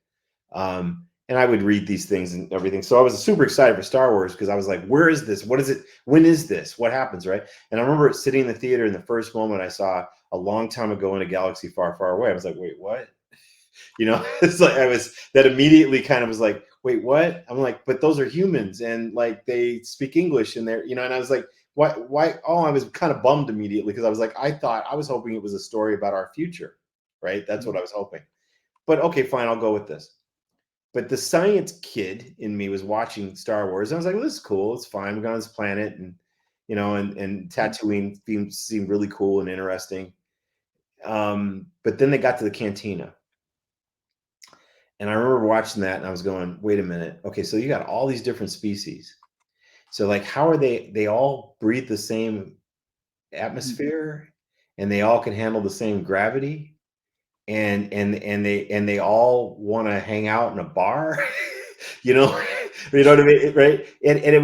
And I would read these things and everything. So I was super excited for Star Wars because I was like, where is this? What is it? When is this? What happens, right? And I remember sitting in the theater, and the first moment I saw a long time ago in a galaxy far, far away, I was like, wait, what? You know, it's like that immediately kind of was like, wait, what? I'm like, but those are humans, and like they speak English, and they're, you know, and I was like, why? Oh, I was kind of bummed immediately because I was like, I was hoping it was a story about our future, right? That's what I was hoping. But okay, fine, I'll go with this. But the science kid in me was watching Star Wars. And I was like, well, this is cool. It's fine. We're on this planet, and, you know, and Tatooine seemed really cool and interesting. But then they got to the cantina. And I remember watching that, and I was going, wait a minute. Okay, so you got all these different species. So like, how are they all breathe the same atmosphere, and they all can handle the same gravity? And they all want to hang out in a bar, you know, you know what I mean, right? And it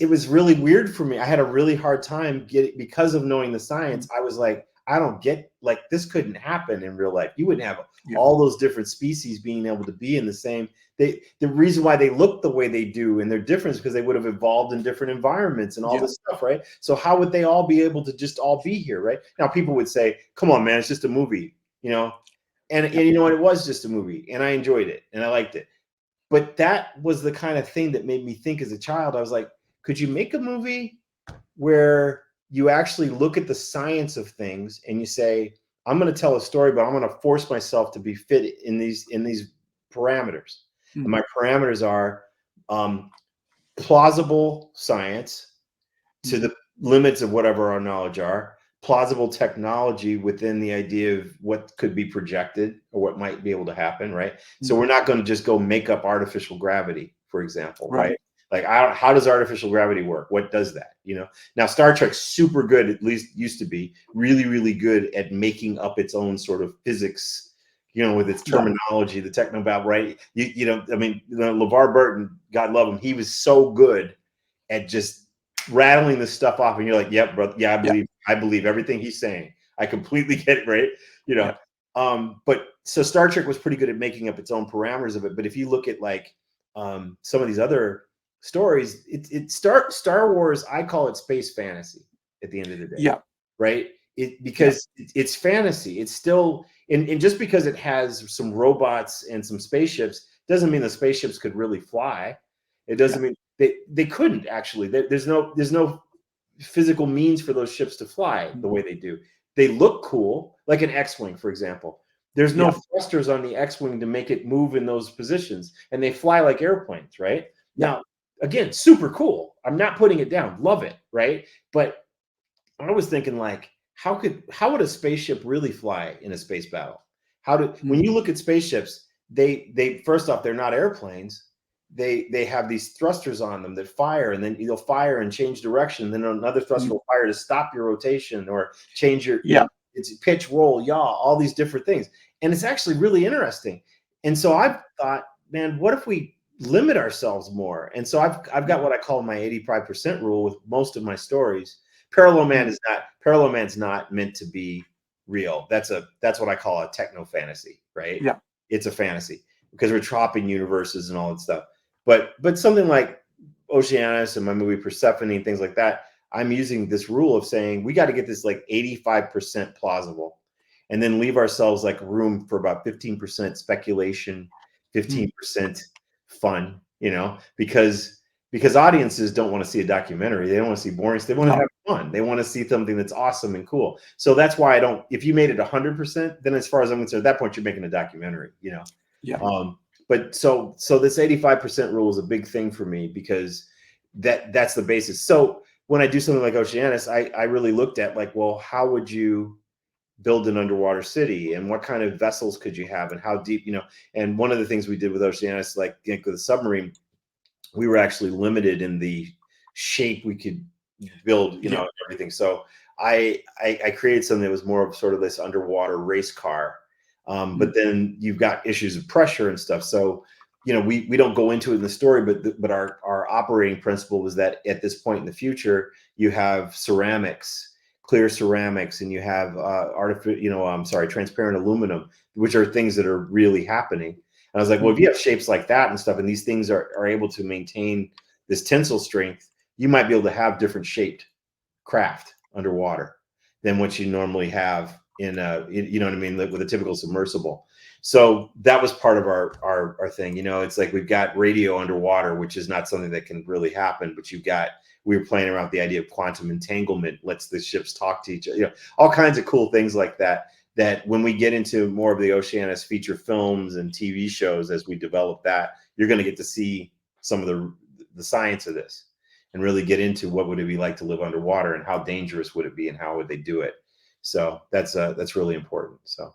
was really weird for me. I had a really hard time because of knowing the science. I was like, I don't get, like, this couldn't happen in real life. You wouldn't have all those different species being able to be in the same. The reason why they look the way they do and they're different is because they would have evolved in different environments and all this stuff, right? So how would they all be able to just all be here, right? Now people would say, come on, man, it's just a movie. You know, and you know what? It was just a movie, and I enjoyed it, and I liked it. But that was the kind of thing that made me think as a child. I was like, could you make a movie where you actually look at the science of things and you say, I'm going to tell a story, but I'm going to force myself to be fit in these parameters. And my parameters are plausible science to the limits of whatever our knowledge are, plausible technology within the idea of what could be projected or what might be able to happen, right? So we're not going to just go make up artificial gravity, for example, right? Like, how does artificial gravity work? What does that? You know, now Star Trek's super good, at least used to be really, really good at making up its own sort of physics, you know, with its terminology, the technobab, right? You know, I mean, LeVar Burton, God love him, he was so good at just rattling this stuff off, and you're like, yep, bro, yeah, I believe everything he's saying. I completely get it, right? You know, but so Star Trek was pretty good at making up its own parameters of it. But if you look at like some of these other stories, Star Wars, I call it space fantasy at the end of the day, right? because it's fantasy. It's still, and just because it has some robots and some spaceships doesn't mean the spaceships could really fly. It doesn't mean they couldn't actually. There's no physical means for those ships to fly the way they do. They look cool, like an X-wing, for example. There's no thrusters on the X-wing to make it move in those positions, and they fly like airplanes, right? Now, again, super cool. I'm not putting it down. Love it, right? But I was thinking, like, how would a spaceship really fly in a space battle? When you look at spaceships, they first off, they're not airplanes. They have these thrusters on them that fire, and then you'll fire and change direction. And then another thruster will fire to stop your rotation or change your it's pitch, roll, yaw, all these different things. And it's actually really interesting. And so I've thought, man, what if we limit ourselves more? And so I've got what I call my 85% rule with most of my stories. Parallel Man's not meant to be real. That's what I call a techno fantasy, right? Yeah. It's a fantasy because we're chopping universes and all that stuff. But something like Oceanus and my movie Persephone and things like that, I'm using this rule of saying we got to get this like 85% plausible, and then leave ourselves like room for about 15% speculation, 15% fun, because audiences don't want to see a documentary. They don't want to see boring. They want to have fun. They want to see something that's awesome and cool. So that's why if you made it 100%, then as far as I'm concerned, at that point you're making a documentary, But so this 85% rule is a big thing for me because that's the basis. So when I do something like Oceanus, I really looked at like, well, how would you build an underwater city, and what kind of vessels could you have, and how deep, and one of the things we did with Oceanus, like with the submarine, we were actually limited in the shape we could build, and everything. So I created something that was more of sort of this underwater race car. But then you've got issues of pressure and stuff. So, we don't go into it in the story, but our operating principle was that at this point in the future, you have clear ceramics, and you have transparent aluminum, which are things that are really happening. And I was like, well, if you have shapes like that and stuff, and these things are able to maintain this tensile strength, you might be able to have different shaped craft underwater than what you normally have in with a typical submersible. So that was part of our thing. It's like we've got radio underwater, which is not something that can really happen, but we were playing around with the idea of quantum entanglement, lets the ships talk to each other, all kinds of cool things like that when we get into more of the Oceanus feature films and TV shows, as we develop that, you're going to get to see some of the science of this and really get into what would it be like to live underwater, and how dangerous would it be, and how would they do it. So that's really important. So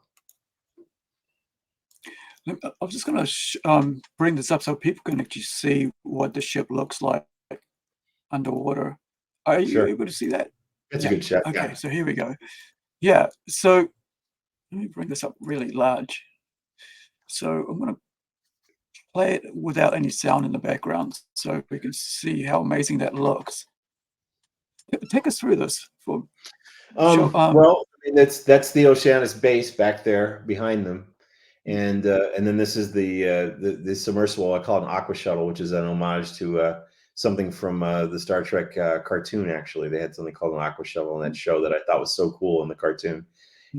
I was just going to bring this up so people can actually see what the ship looks like underwater. Are you able to see that? It's a good shot. Okay, so here we go. Yeah, so let me bring this up really large. So I'm going to play it without any sound in the background so we can see how amazing that looks. Take us through this. Well, I mean, that's the Oceanus base back there behind them. And then this is the submersible. I call it an aqua shuttle, which is an homage to something from the Star Trek cartoon. Actually, they had something called an aqua shuttle in that show that I thought was so cool in the cartoon.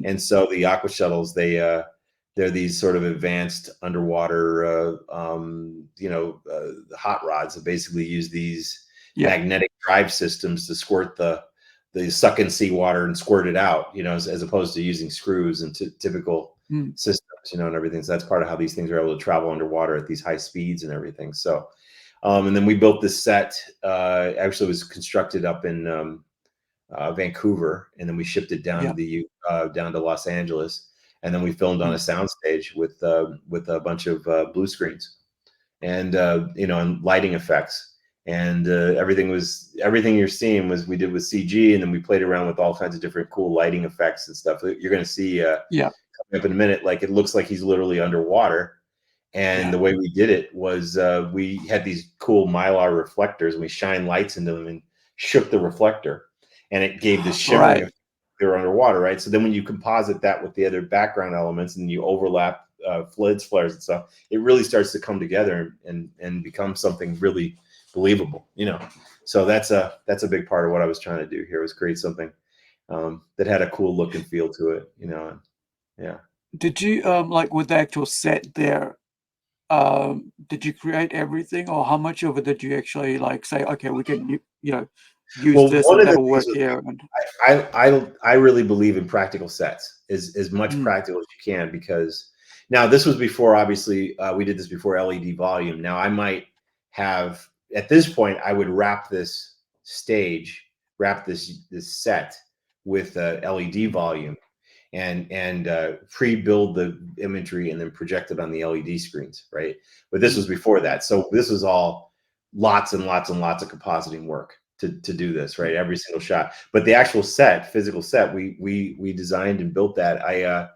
And so the aqua shuttles, they're these sort of advanced underwater, hot rods that basically use these magnetic drive systems to squirt the suck in seawater and squirt it out, as opposed to using screws and typical systems, and everything. So that's part of how these things are able to travel underwater at these high speeds and everything. So, and then we built this set. Actually, it was constructed up in Vancouver, and then we shipped it down to Los Angeles, and then we filmed on a soundstage with a bunch of blue screens and and lighting effects. And everything you're seeing we did with CG, and then we played around with all kinds of different cool lighting effects and stuff. You're going to see coming up in a minute, like it looks like he's literally underwater. And the way we did it was we had these cool Mylar reflectors, and we shined lights into them and shook the reflector, and it gave the shimmering effect. They were underwater, right? So then when you composite that with the other background elements and you overlap flares and stuff, it really starts to come together and become something really believable, So that's a big part of what I was trying to do here, was create something that had a cool look and feel to it, you know. And, yeah. Did you like with the actual set there? Did you create everything, or how much of it did you actually like say, okay, we can use Well, this one and of the that'll things work with here? And I really believe in practical sets, as much mm, practical as you can, because now this was before, obviously, we did this before LED volume. Now I might have, at this point, I would wrap this set with LED volume and pre-build the imagery and then project it on the LED screens, right? But this was before that, so this was all lots and lots and lots of compositing work to do this, right? Every single shot. But the actual set, physical set, we designed and built that. I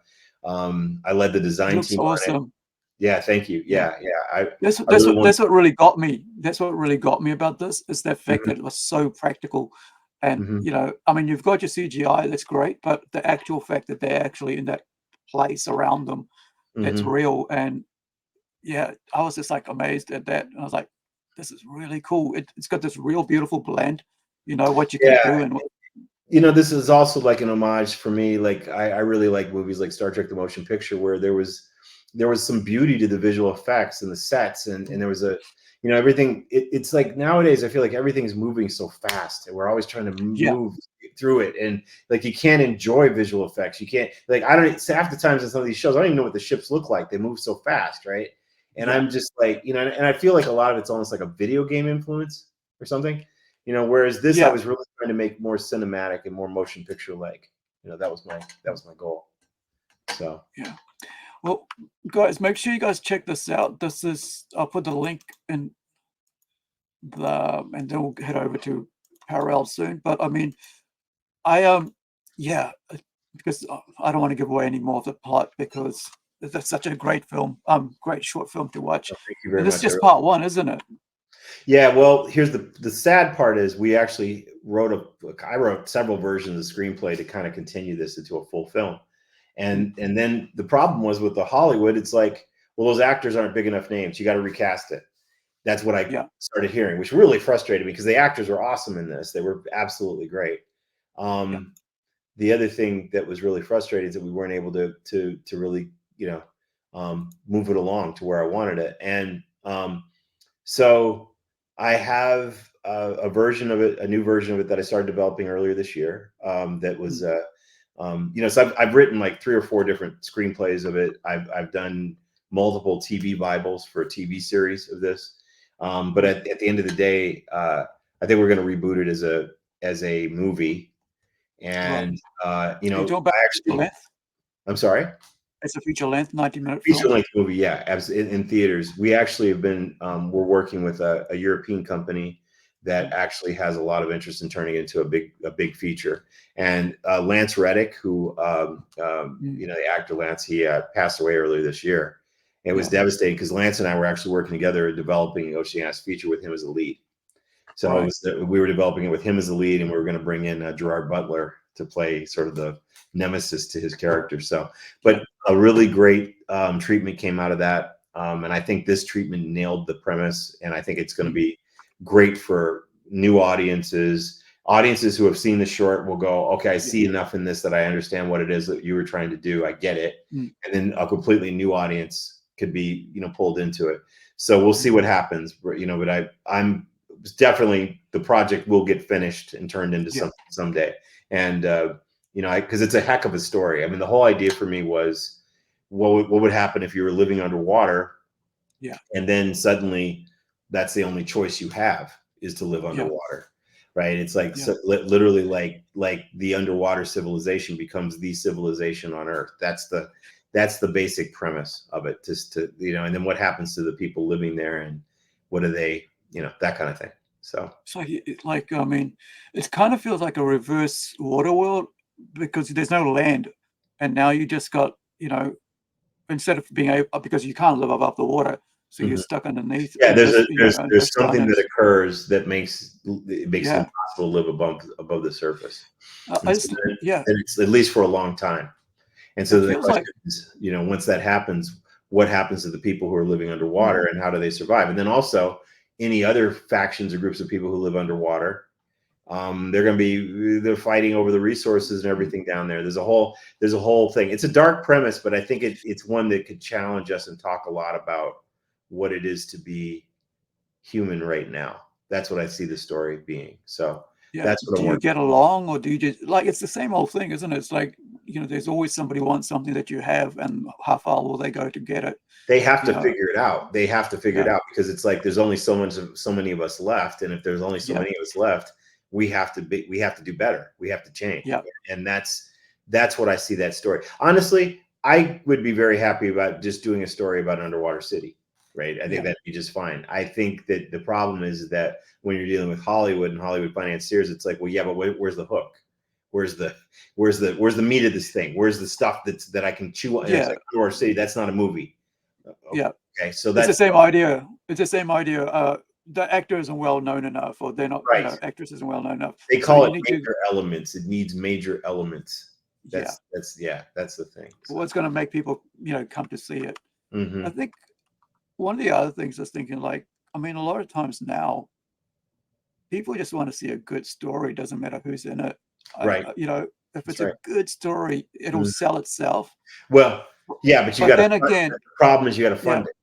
led the it design looks team on it. awesome. Yeah, thank you. Yeah. Yeah, yeah. That's I really want. that's what really got me. That's what really got me about this is the fact Mhm, that it was so practical. And mhm, I mean, you've got your CGI, that's great, but the actual fact that they're actually in that place around them, that's mhm. real. And yeah, I was just like amazed at that. And I was like, this is really cool. It's got this real beautiful blend, what you can Yeah, do and what, this is also like an homage for me. Like I really like movies like Star Trek: The Motion Picture, where there was some beauty to the visual effects and the sets, and there was everything. It's like nowadays I feel like everything's moving so fast, and we're always trying to yeah, move through it, and like you can't enjoy visual effects. You can't, like, I don't, half the times in some of these shows I don't even know what the ships look like. They move so fast, right? And yeah, I'm just like, and I feel like a lot of it's almost like a video game influence or something. Whereas this, I yeah, was really trying to make more cinematic and more motion picture like. That was my goal. So yeah. Well, guys, make sure you guys check this out. This is, I'll put the link in and then we'll head over to Parallel soon. But I mean, yeah, because I don't want to give away any more of the plot because that's such a great film, great short film to watch. thank you And very this is much. just part one, isn't it? Yeah, well, here's the sad part is we actually I wrote several versions of the screenplay to kind of continue this into a full film. Mm, And then the problem was with the Hollywood, it's like, well, those actors aren't big enough names. You got to recast it. That's what I yeah, started hearing, which really frustrated me because the actors were awesome in this. They were absolutely great. yeah, The other thing that was really frustrating is that we weren't able to really, move it along to where I wanted it. And so I have a version of it, a new version of it that I started developing earlier this year. That mm, was, so I've written like 3 or 4 different screenplays of it. I've done multiple TV Bibles for a TV series of this. But mm. at the end of the day, I think we're going to reboot it as a movie. Right. And So you're talking about I feature actually, length? I'm sorry. It's a feature length, 90-minute Feature film. length movie, yeah, in theaters. We actually have been, we're working with a European company that Mm, actually has a lot of interest in turning it into a big feature. And Lance Reddick, who, mm, the actor Lance, he passed away earlier this year. It was yeah, devastating because Lance and I were actually working together developing Oceanus feature with him as a lead. So right. we were developing it with him as the lead, and we were going to bring in Gerard Butler to play sort of the nemesis to his character. So, Yeah, but a really great treatment came out of that, and I think this treatment nailed the premise, and I think it's going to mm, be great for new audiences. Audiences who have seen the short will go, okay, I yeah, see enough in this that I understand what it is that you were trying to do. I get it, mm, and then a completely new audience could be, pulled into it. So we'll see mm, what happens, but I'm definitely, the project will get finished and turned into yeah, something someday. And because it's a heck of a story. I mean, the whole idea for me was, what would happen if you were living underwater yeah, and then suddenly that's the only choice you have is to live yeah, underwater, right? It's like, yeah, so, literally, like the underwater civilization becomes the civilization on Earth. That's the basic premise of it. Just to, and then what happens to the people living there, and what do they, that kind of thing. So so like, I mean, it kind of feels like a reverse water world because there's no land, and now you just got, instead of being able, because you can't live above the water, so you're mhm. stuck underneath Yeah, in there's this, a there's on there's this something that islands. occurs that makes it Yeah, impossible to live above the surface, I and so just, yeah, then it's, at least for a long time. And so it the feels like, question is, once that happens, what happens to the people who are living mm, underwater, and how do they survive? And then also any other factions or groups of people who live underwater, They're fighting over the resources and everything down there. There's a whole thing. It's a dark premise, but I think it's one that could challenge us and talk a lot about what it is to be human right now. That's what I see the story being. So Yeah. that's what I Do you want. get along, or do you just like, it's the same old thing, isn't it? It's like, there's always somebody wants something that you have, and how far will they go to get it? They have You to know, figure it out. They have to figure it yeah, out because it's like there's only so many of us left, and if there's only so yeah, many of us left, we have to do better. We have to change, yeah, and that's what I see that story. Honestly, I would be very happy about just doing a story about an underwater city, right? I think yeah, that'd be just fine. I think that the problem is that when you're dealing with Hollywood and Hollywood financiers, it's like, well, yeah, but where's the hook? Where's the meat of this thing? Where's the stuff that I can chew on? And it's yeah, like underwater city. That's not a movie. yeah. Okay, so It's the that's same idea. It's the same idea. The actor isn't well known enough, or they're not, right. actress isn't well known enough. They So call you it need to, major elements. It needs major elements. yeah. That's the thing. So. What's going to make people, come to see it? Mm-hmm. I think one of the other things I was thinking, like, I mean, a lot of times now, people just want to see a good story. Doesn't matter who's in it. Right. If That's it's right. a good story, it'll Mm. sell itself. Well, yeah, but you But got to. then again, The problem is you got to yeah, fund it.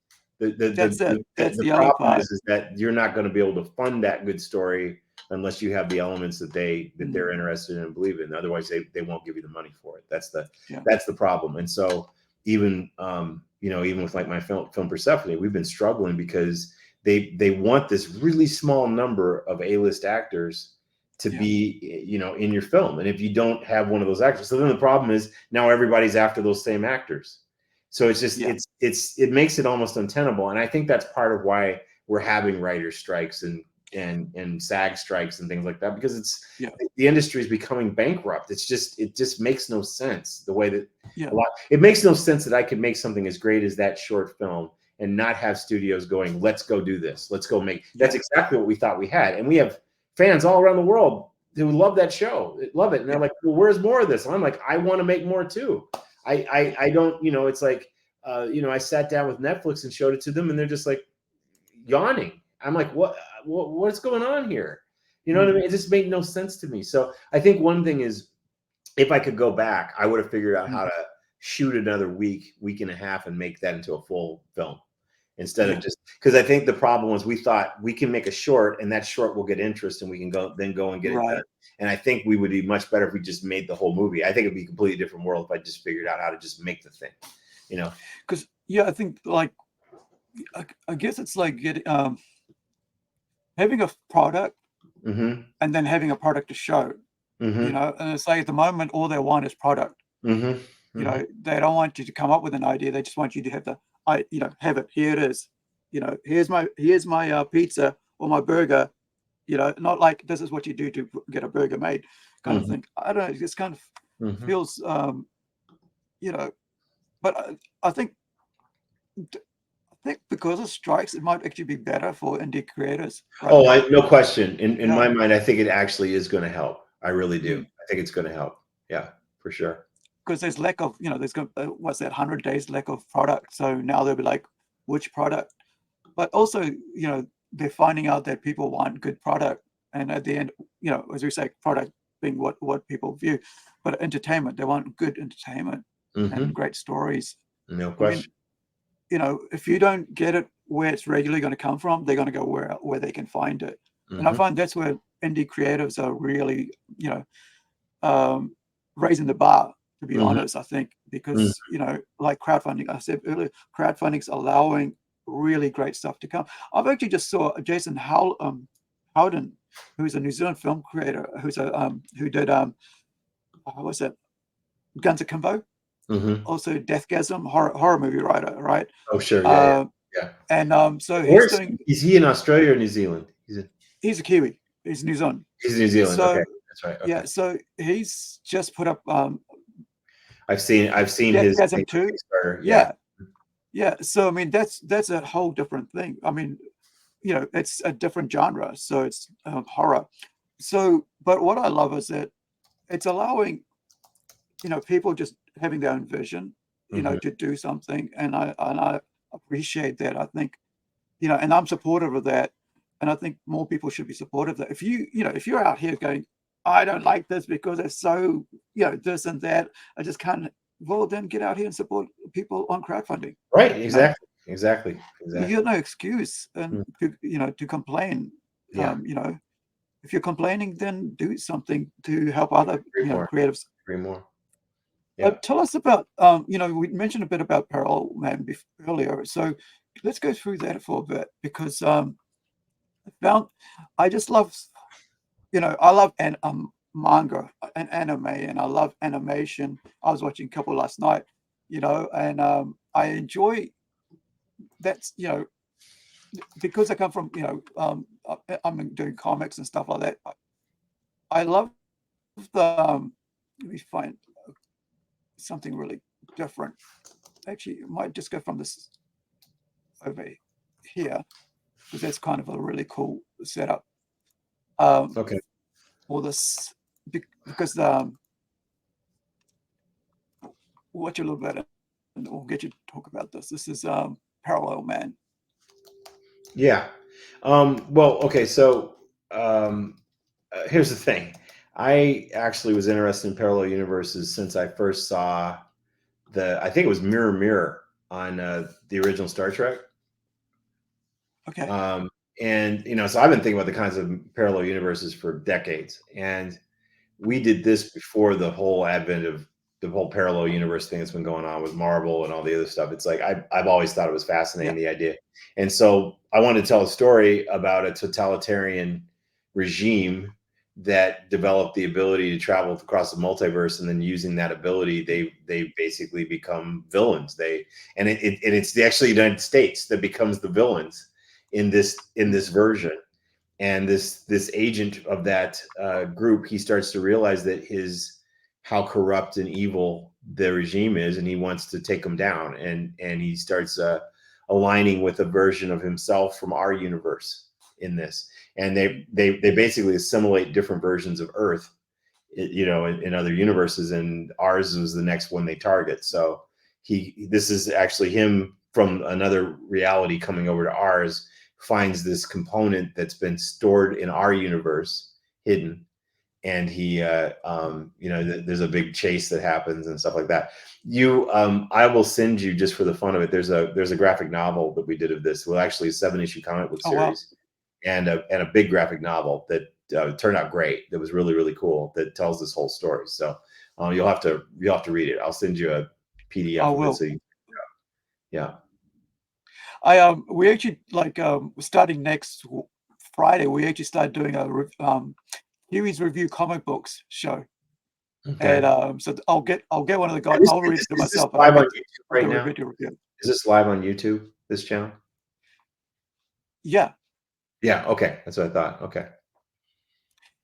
The, that's it. That's the the other problem part. is that you're not going to be able to fund that good story unless you have the elements that they're interested in and believe in. Otherwise, they won't give you the money for it. That's the problem. And so even even with like my film Persephone, we've been struggling because they want this really small number of A-list actors to be in your film, and if you don't have one of those actors, so then the problem is now everybody's after those same actors. So it's just it makes it almost untenable, and I think that's part of why we're having writer strikes and SAG strikes and things like that, because the industry is becoming bankrupt. It just makes no sense the way that it makes no sense that I could make something as great as that short film and not have studios going, let's go do this, let's go make. That's exactly what we thought we had, and we have fans all around the world who love that show, love it, and they're like, well, where's more of this? And I'm like, I want to make more too. I don't, it's like, I sat down with Netflix and showed it to them, and they're just like yawning. I'm like, what's going on here? You know what I mean? It just made no sense to me. So I think one thing is, if I could go back, I would have figured out how to shoot another week and a half and make that into a full film, instead of just, because I think the problem was we thought we can make a short and that short will get interest and we can go and get it done. And I think we would be much better if we just made the whole movie. I think it'd be a completely different world if I just figured out how to just make the thing, Because I think, like, I guess it's like having a product and then having a product to show. And it's like at the moment all they want is product. They don't want you to come up with an idea. They just want you to have have it. Here it is. Here's my pizza or my burger. Not like this is what you do to get a burger made, kind of thing. I don't know. It just kind of feels, but I think because of strikes, it might actually be better for indie creators. No question. In my mind, I think it actually is going to help. I really do. I think it's going to help. Yeah, for sure. Because there's lack of, there's what's that, 100 days lack of product. So now they'll be like, which product? But also, they're finding out that people want good product. And at the end, as we say, product being what people view, but entertainment, they want good entertainment and great stories. No question. I mean, if you don't get it where it's regularly going to come from, they're going to go where they can find it. And I find that's where indie creatives are really, raising the bar, to be honest, I think, because, like crowdfunding, I said earlier, crowdfunding's allowing really great stuff to come. I've actually just saw Jason Howden, who's a New Zealand film creator, who did, what's that, Guns Akimbo? Also Deathgasm, horror movie writer, right? Oh, sure. Yeah. And so is he in Australia or New Zealand? He's a Kiwi. He's New Zealand. He's New Zealand. So, okay, that's right. Okay. Yeah, so he's just put up. I've seen his too. Yeah. So I mean, that's a whole different thing. I mean, it's a different genre, so it's horror. So, but what I love is that it's allowing, people just having their own vision, to do something, and I appreciate that. I think, and I'm supportive of that. And I think more people should be supportive of that. If if you're out here going, I don't like this because it's so, this and that, I just can't. Well, then get out here and support people on crowdfunding. Right. Exactly. You got no excuse and to complain. Yeah. If you're complaining, then do something to help other creatives. Agree more. Yeah. Tell us about we mentioned a bit about Parallel Man earlier, so let's go through that for a bit, because I just love I love manga and anime, and I love animation. I was watching a couple last night, and I enjoy that's because I come from I'm doing comics and stuff like that. I love the let me find something really different. Actually, it might just go from this over here, because that's kind of a really cool setup. Okay. All this because watch a little bit and we'll get you to talk about this. This is Parallel Man. Yeah. Well, okay. So here's the thing. I actually was interested in parallel universes since I first saw I think it was Mirror Mirror on the original Star Trek. Okay. And so I've been thinking about the kinds of parallel universes for decades, and we did this before the whole advent of the whole parallel universe thing that's been going on with Marvel and all the other stuff. It's like I've always thought it was fascinating, the idea. And so I wanted to tell a story about a totalitarian regime that developed the ability to travel across the multiverse, and then using that ability, they basically become villains. It's actually the United States that becomes the villains in this version. And this agent of that group, he starts to realize that how corrupt and evil the regime is, and he wants to take them down. And he starts aligning with a version of himself from our universe in this. And they basically assimilate different versions of Earth, in other universes, and ours was the next one they target. So this is actually him from another reality coming over to ours, finds this component that's been stored in our universe, hidden, and he there's a big chase that happens and stuff like that. I will send you, just for the fun of it, there's a graphic novel that we did of this. Well, actually a 7-issue comic book series. And a big graphic novel that turned out great, that was really, really cool, that tells this whole story. So you'll have to read it. I'll send you a PDF of it, so you yeah. We actually starting next Friday, we actually started doing a Huey's Review Comic Books show. Okay. And so I'll get one of the guys. I'll read it myself. Live on YouTube right now? Review. Is this live on YouTube, this channel? Yeah. Yeah. Okay. That's what I thought. Okay.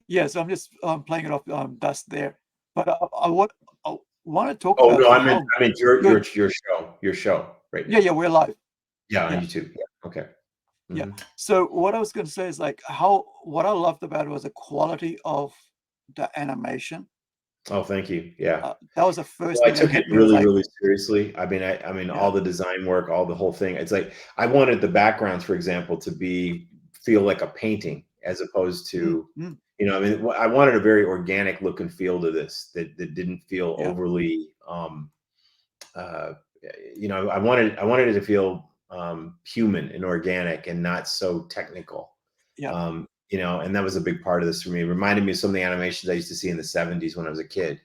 Yeah. So I'm just playing it off dust there. But I want to talk about. Oh no, I mean your show right now. Yeah. We're live. Yeah, on YouTube. Yeah. Okay. Mm-hmm. Yeah. So what I was going to say is what I loved about it was the quality of the animation. Oh, thank you. Yeah. That was the first thing. I took it really, really seriously. I mean, all the design work, all the whole thing. It's like I wanted the backgrounds, for example, to feel like a painting, as opposed to, I wanted a very organic look and feel to this that didn't feel overly, I wanted it to feel human and organic and not so technical. Yeah. And that was a big part of this for me. It reminded me of some of the animations I used to see in the 70s when I was a kid.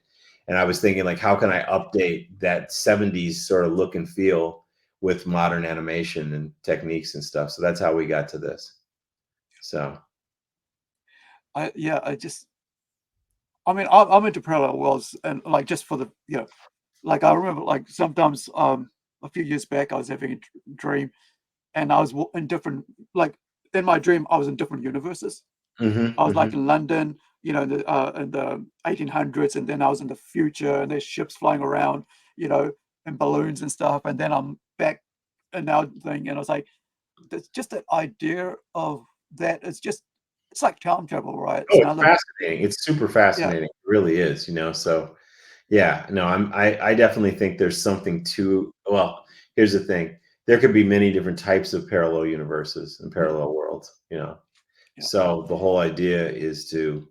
And I was thinking, how can I update that 70s sort of look and feel with modern animation and techniques and stuff? So that's how we got to this. So. I'm into parallel worlds, and just for the, I remember sometimes a few years back, I was having a dream, and I was in different, in my dream, I was in different universes. I was in London, in the 1800s, and then I was in the future, and there's ships flying around, and balloons and stuff, and then I'm back and now thing, and I was like, there's just that idea of that. It's like time travel, right? It's fascinating. It's super fascinating. It really is, So, yeah, no, I definitely think there's something to. Well, here's the thing: there could be many different types of parallel universes and parallel worlds. So the whole idea is to,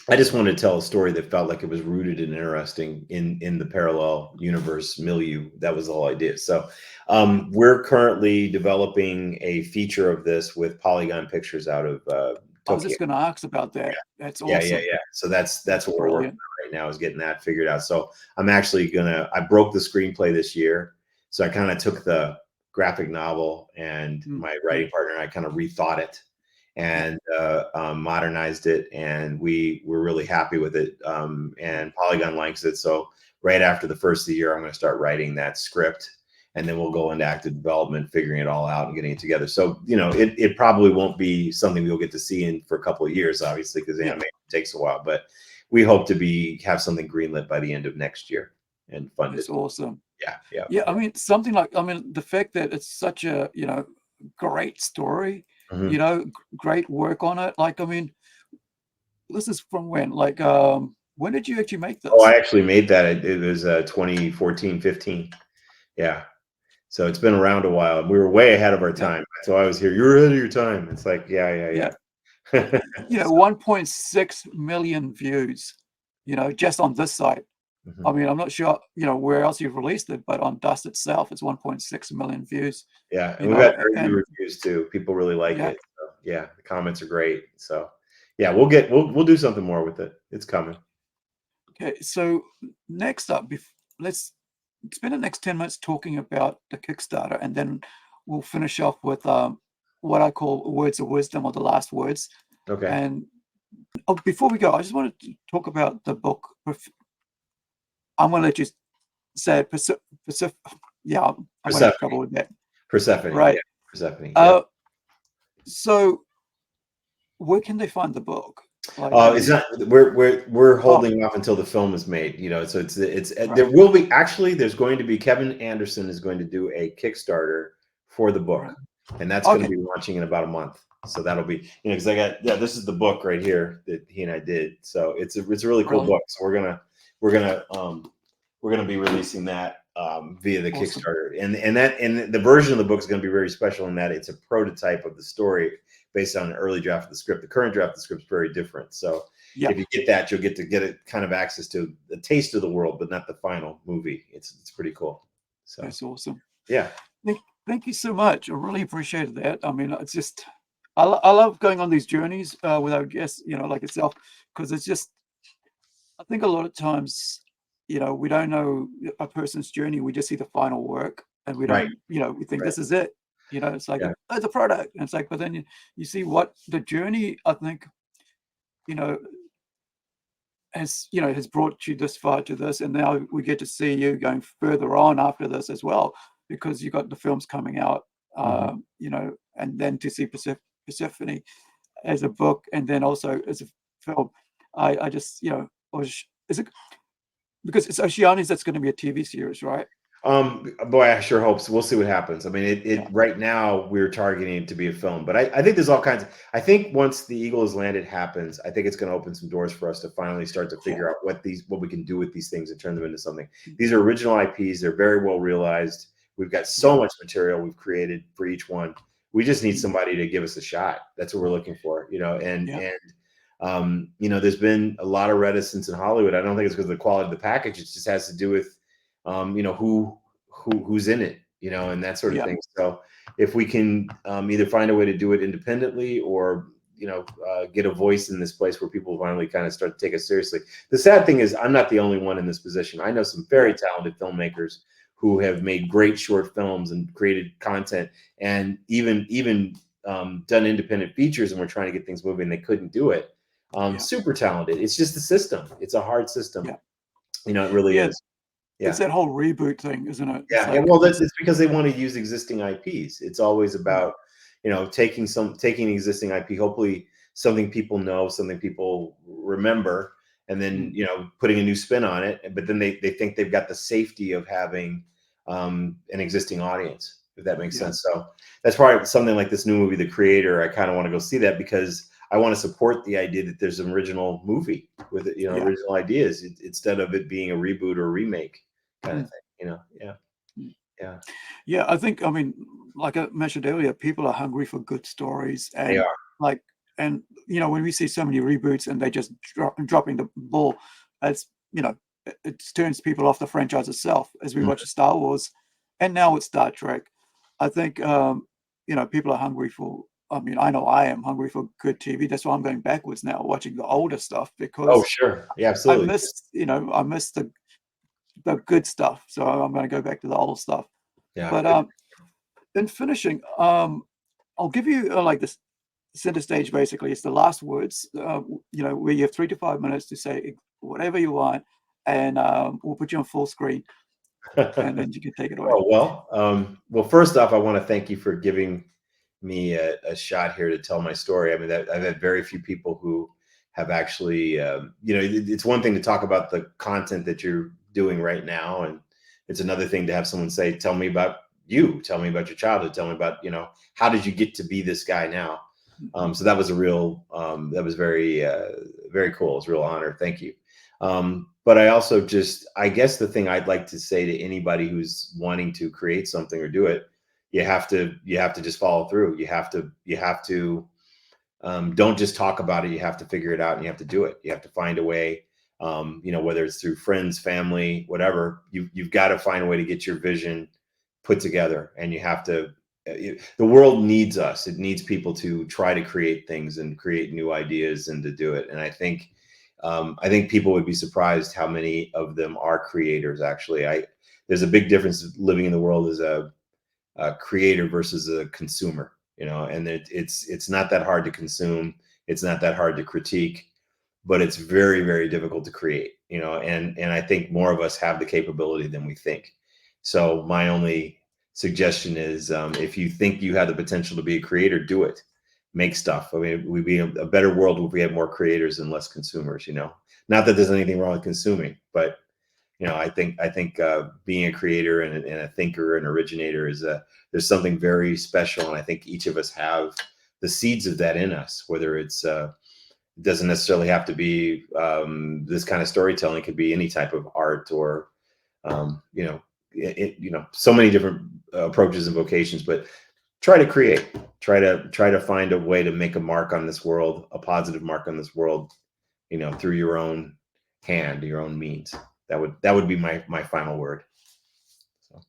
I just wanted to tell a story that felt like it was rooted and interesting in the parallel universe milieu. That was the whole idea. So we're currently developing a feature of this with Polygon Pictures out of I was Tokyo. just going to ask about that. That's Yeah, awesome. yeah. So that's what we're working Brilliant. on right now, is getting that figured out. So I'm actually I broke the screenplay this year. So I kind of took the graphic novel, and my writing partner and I kind of rethought it and modernized it, and we're really happy with it. And Polygon likes it. So right after the first of the year, I'm going to start writing that script, and then we'll go into active development, figuring it all out and getting it together. So, you know, it probably won't be something we'll get to see for a couple of years, obviously, because animation takes a while, but we hope to have something greenlit by the end of next year and funded. That's awesome. Yeah. I mean, something like, the fact that it's such a, great story, great work on it. Like, this is from when? Like, when did you actually make this? Oh, I actually made that. It was 2014, 15. Yeah. So it's been around a while, and we were way ahead of our time. So I was here. You're ahead of your time. It's like, yeah. 1.6 million views, just on this site. I mean, I'm not sure, where else you've released it, but on Dust itself, it's 1.6 million views. Yeah, and we've got very good reviews too. People really like it. So, yeah, the comments are great. So, yeah, we'll do something more with it. It's coming. Okay, so next up, let's spend the next 10 minutes talking about the Kickstarter, and then we'll finish off with what I call words of wisdom, or the last words. Okay. And before we go, I just wanted to talk about the book. I'm going to let you say it. I'm going to have trouble with that. Persephone, right? Yeah, Persephone. Yeah. So where can they find the book? Like, it's not. We're holding off until the film is made. So it's Right. there will be, actually. There's going to be, Kevin Anderson is going to do a Kickstarter for the book, and that's going to be launching in about a month. So that'll be, because I got, this is the book right here that he and I did. So it's a really cool book. So we're gonna be releasing that via the Kickstarter, and the version of the book is going to be very special in that it's a prototype of the story based on an early draft of the script. The current draft of the script is very different. So if you get that, you'll get it kind of access to the taste of the world, but not the final movie. It's pretty cool. So that's awesome. Yeah. Thank you so much. I really appreciated that. I mean, it's just, I love going on these journeys with our guests, like yourself, because it's just, I think a lot of times, we don't know a person's journey. We just see the final work, and we don't, we think this is it. It's like, it's a product. And it's like, but then you see what the journey, I think, has brought you this far to this. And now we get to see you going further on after this as well, because you got the films coming out, and then to see Persephone as a book, and then also as a film. I just, is it, because it's Oceanus that's going to be a TV series, right? Boy, I sure hope so. We'll see what happens. I mean, right now we're targeting it to be a film, but I think there's all kinds of, I think once The Eagle Has Landed happens, I think it's going to open some doors for us to finally start to figure out what we can do with these things and turn them into something. These are original IPs. They're very well realized. We've got so much material we've created for each one. We just need somebody to give us a shot. That's what we're looking for, there's been a lot of reticence in Hollywood. I don't think it's because of the quality of the package. It just has to do with, who's in it, and that sort of thing. So if we can either find a way to do it independently, or get a voice in this place where people finally kind of start to take us seriously. The sad thing is, I'm not the only one in this position. I know some very talented filmmakers who have made great short films and created content, and even done independent features, and we're trying to get things moving. They couldn't do it. Super talented. It's just the system. It's a hard system. It really is. It's that whole reboot thing, isn't it? Well, it's because they want to use existing IPs. It's always about, taking existing IP, hopefully something people know, something people remember, and then, putting a new spin on it. But then they think they've got the safety of having an existing audience, if that makes sense. So that's probably something like this new movie, The Creator. I kind of want to go see that, because I want to support the idea that there's an original movie with it, original ideas, instead of it being a reboot or a remake kind of thing, I think, like I mentioned earlier, people are hungry for good stories, They and are. like, and when we see so many reboots and they just dropping the ball, it's it turns people off the franchise itself. As we Mhm. watch Star Wars, and now with Star Trek, I think people are hungry for. I mean, I know I am hungry for good TV. That's why I'm going backwards now, watching the older stuff, Oh, because sure. Yeah, I absolutely. missed, I missed the good stuff. So I'm going to go back to the old stuff. Yeah, But good. in finishing, I'll give you like this center stage. Basically, it's the last words. Where you have 3 to 5 minutes to say whatever you want, and we'll put you on full screen, and then you can take it away. Oh, well, first off, I want to thank you for giving me a shot here to tell my story. I mean, I've had very few people who have actually, it's one thing to talk about the content that you're doing right now, and it's another thing to have someone say, "Tell me about you. Tell me about your childhood. Tell me about, how did you get to be this guy now?" So that was that was very, very cool. It was a real honor. Thank you. But I also I guess the thing I'd like to say to anybody who's wanting to create something or do it, you have to just follow through. You have to don't just talk about it. You have to figure it out, and you have to do it. You have to find a way. Whether it's through friends, family, whatever, you've got to find a way to get your vision put together, and you have to. The world needs us. It needs people to try to create things and create new ideas and to do it. And I think people would be surprised how many of them are creators. Actually, there's a big difference living in the world as a creator versus a consumer. And it's not that hard to consume. It's not that hard to critique, but it's very, very difficult to create. And I think more of us have the capability than we think. So my only suggestion is, if you think you have the potential to be a creator, do it. Make stuff. I mean, we'd be a better world if we had more creators and less consumers. Not that there's anything wrong with consuming, but I think being a creator and a thinker and originator there's something very special, and I think each of us have the seeds of that in us. Whether it doesn't necessarily have to be this kind of storytelling; it could be any type of art or so many different approaches and vocations. But try to create, try to find a way to make a mark on this world, a positive mark on this world, through your own hand, your own means. That would be my final word. So.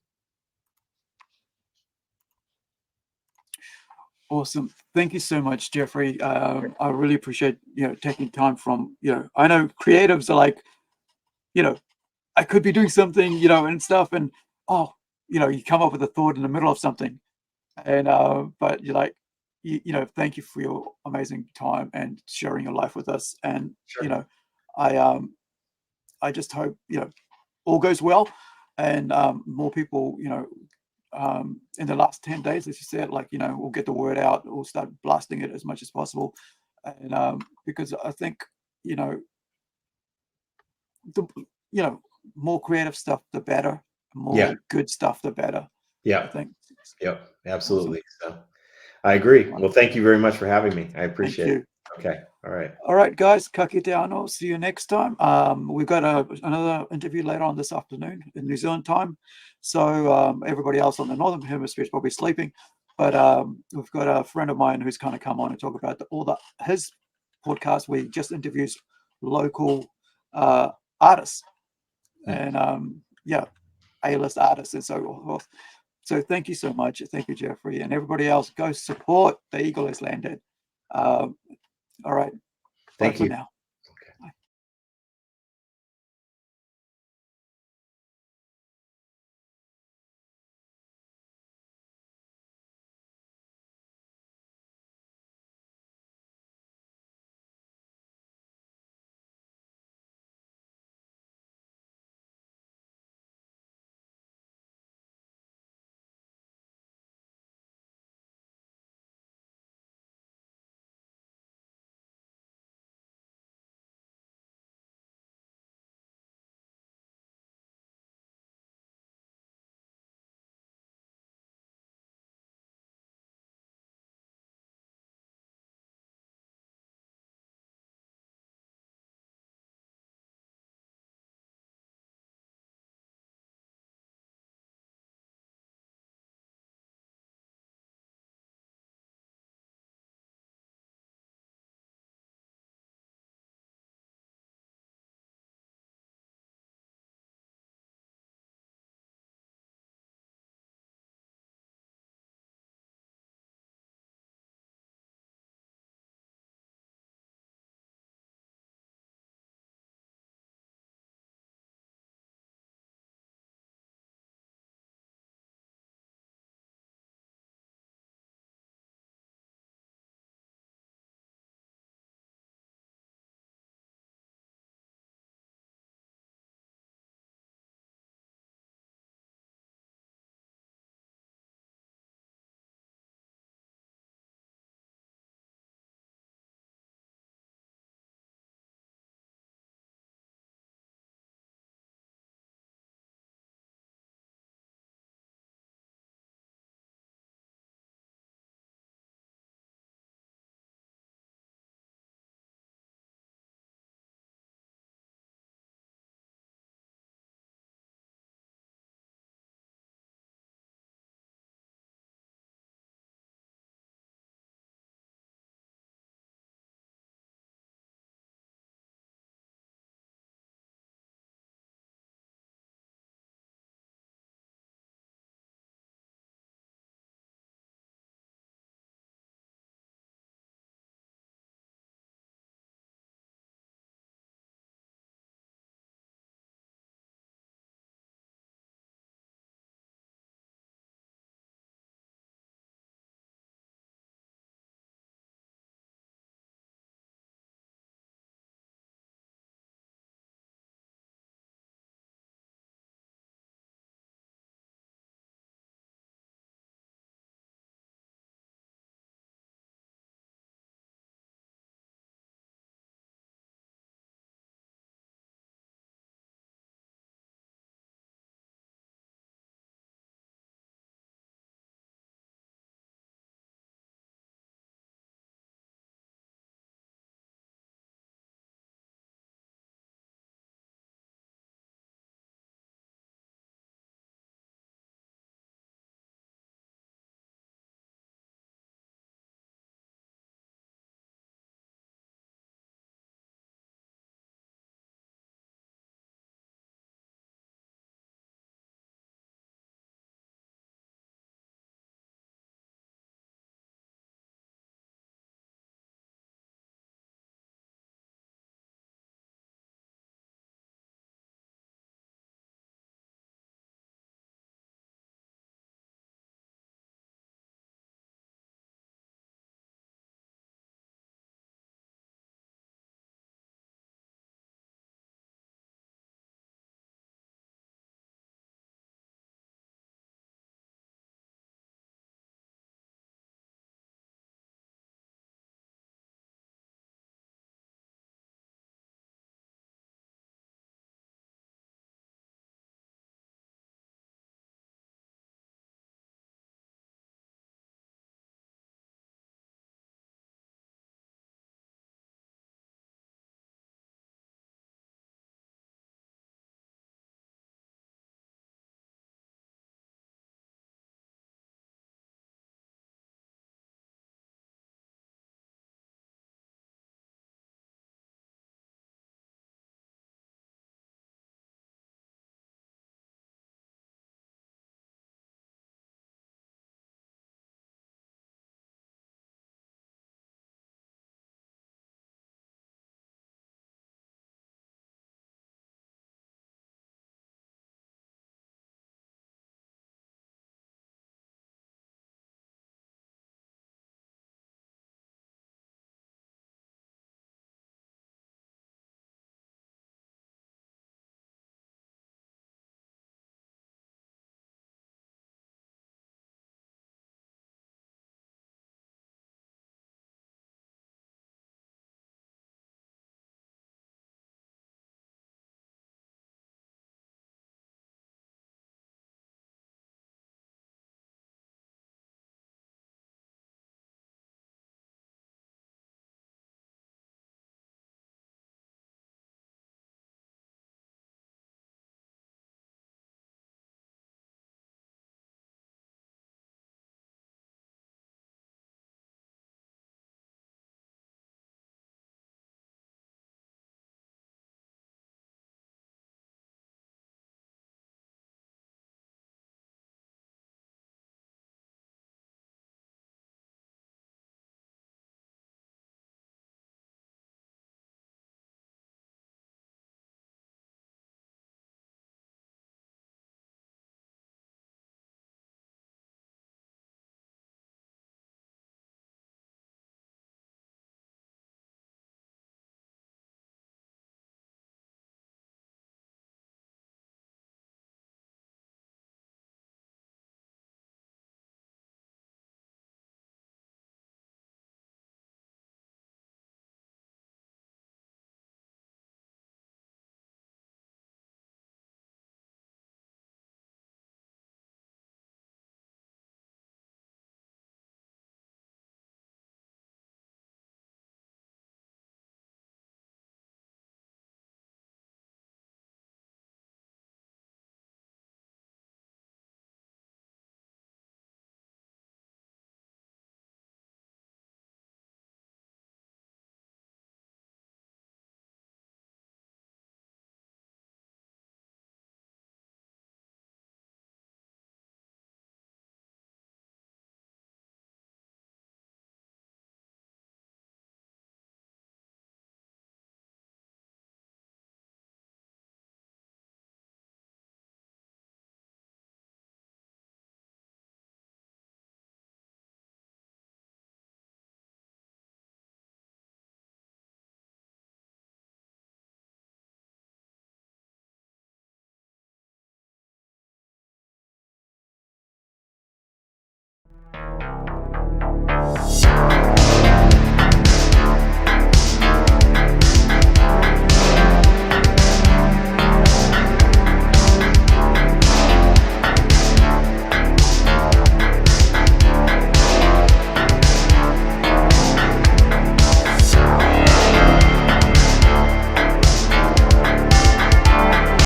Awesome. Thank you so much, Jeffrey. I really appreciate taking time from I know creatives are like I could be doing something and stuff, and oh you come up with a thought in the middle of something, and but you're like thank you for your amazing time and sharing your life with us, and Sure. I just hope all goes well, and more people in the last 10 days, as you said, like we'll get the word out, we'll start blasting it as much as possible, and because I think the more creative stuff the better, Yeah. more good stuff the better, I Yeah. think. Yep. Awesome. Absolutely. So I agree. Right. Well, thank you very much for having me. I Thank appreciate it. you. Okay. All right. All right, guys, ka kite anō. See you next time. We've got another interview later on this afternoon in New Zealand time. So everybody else on the Northern Hemisphere is probably sleeping. But we've got a friend of mine who's kind of come on and talk about his podcast where he just interviews local artists and A-list artists and so forth. So thank you so much. Thank you, Jeffrey, and everybody else. Go support The Eagle Has Landed. All right. Bye Thank for you. now.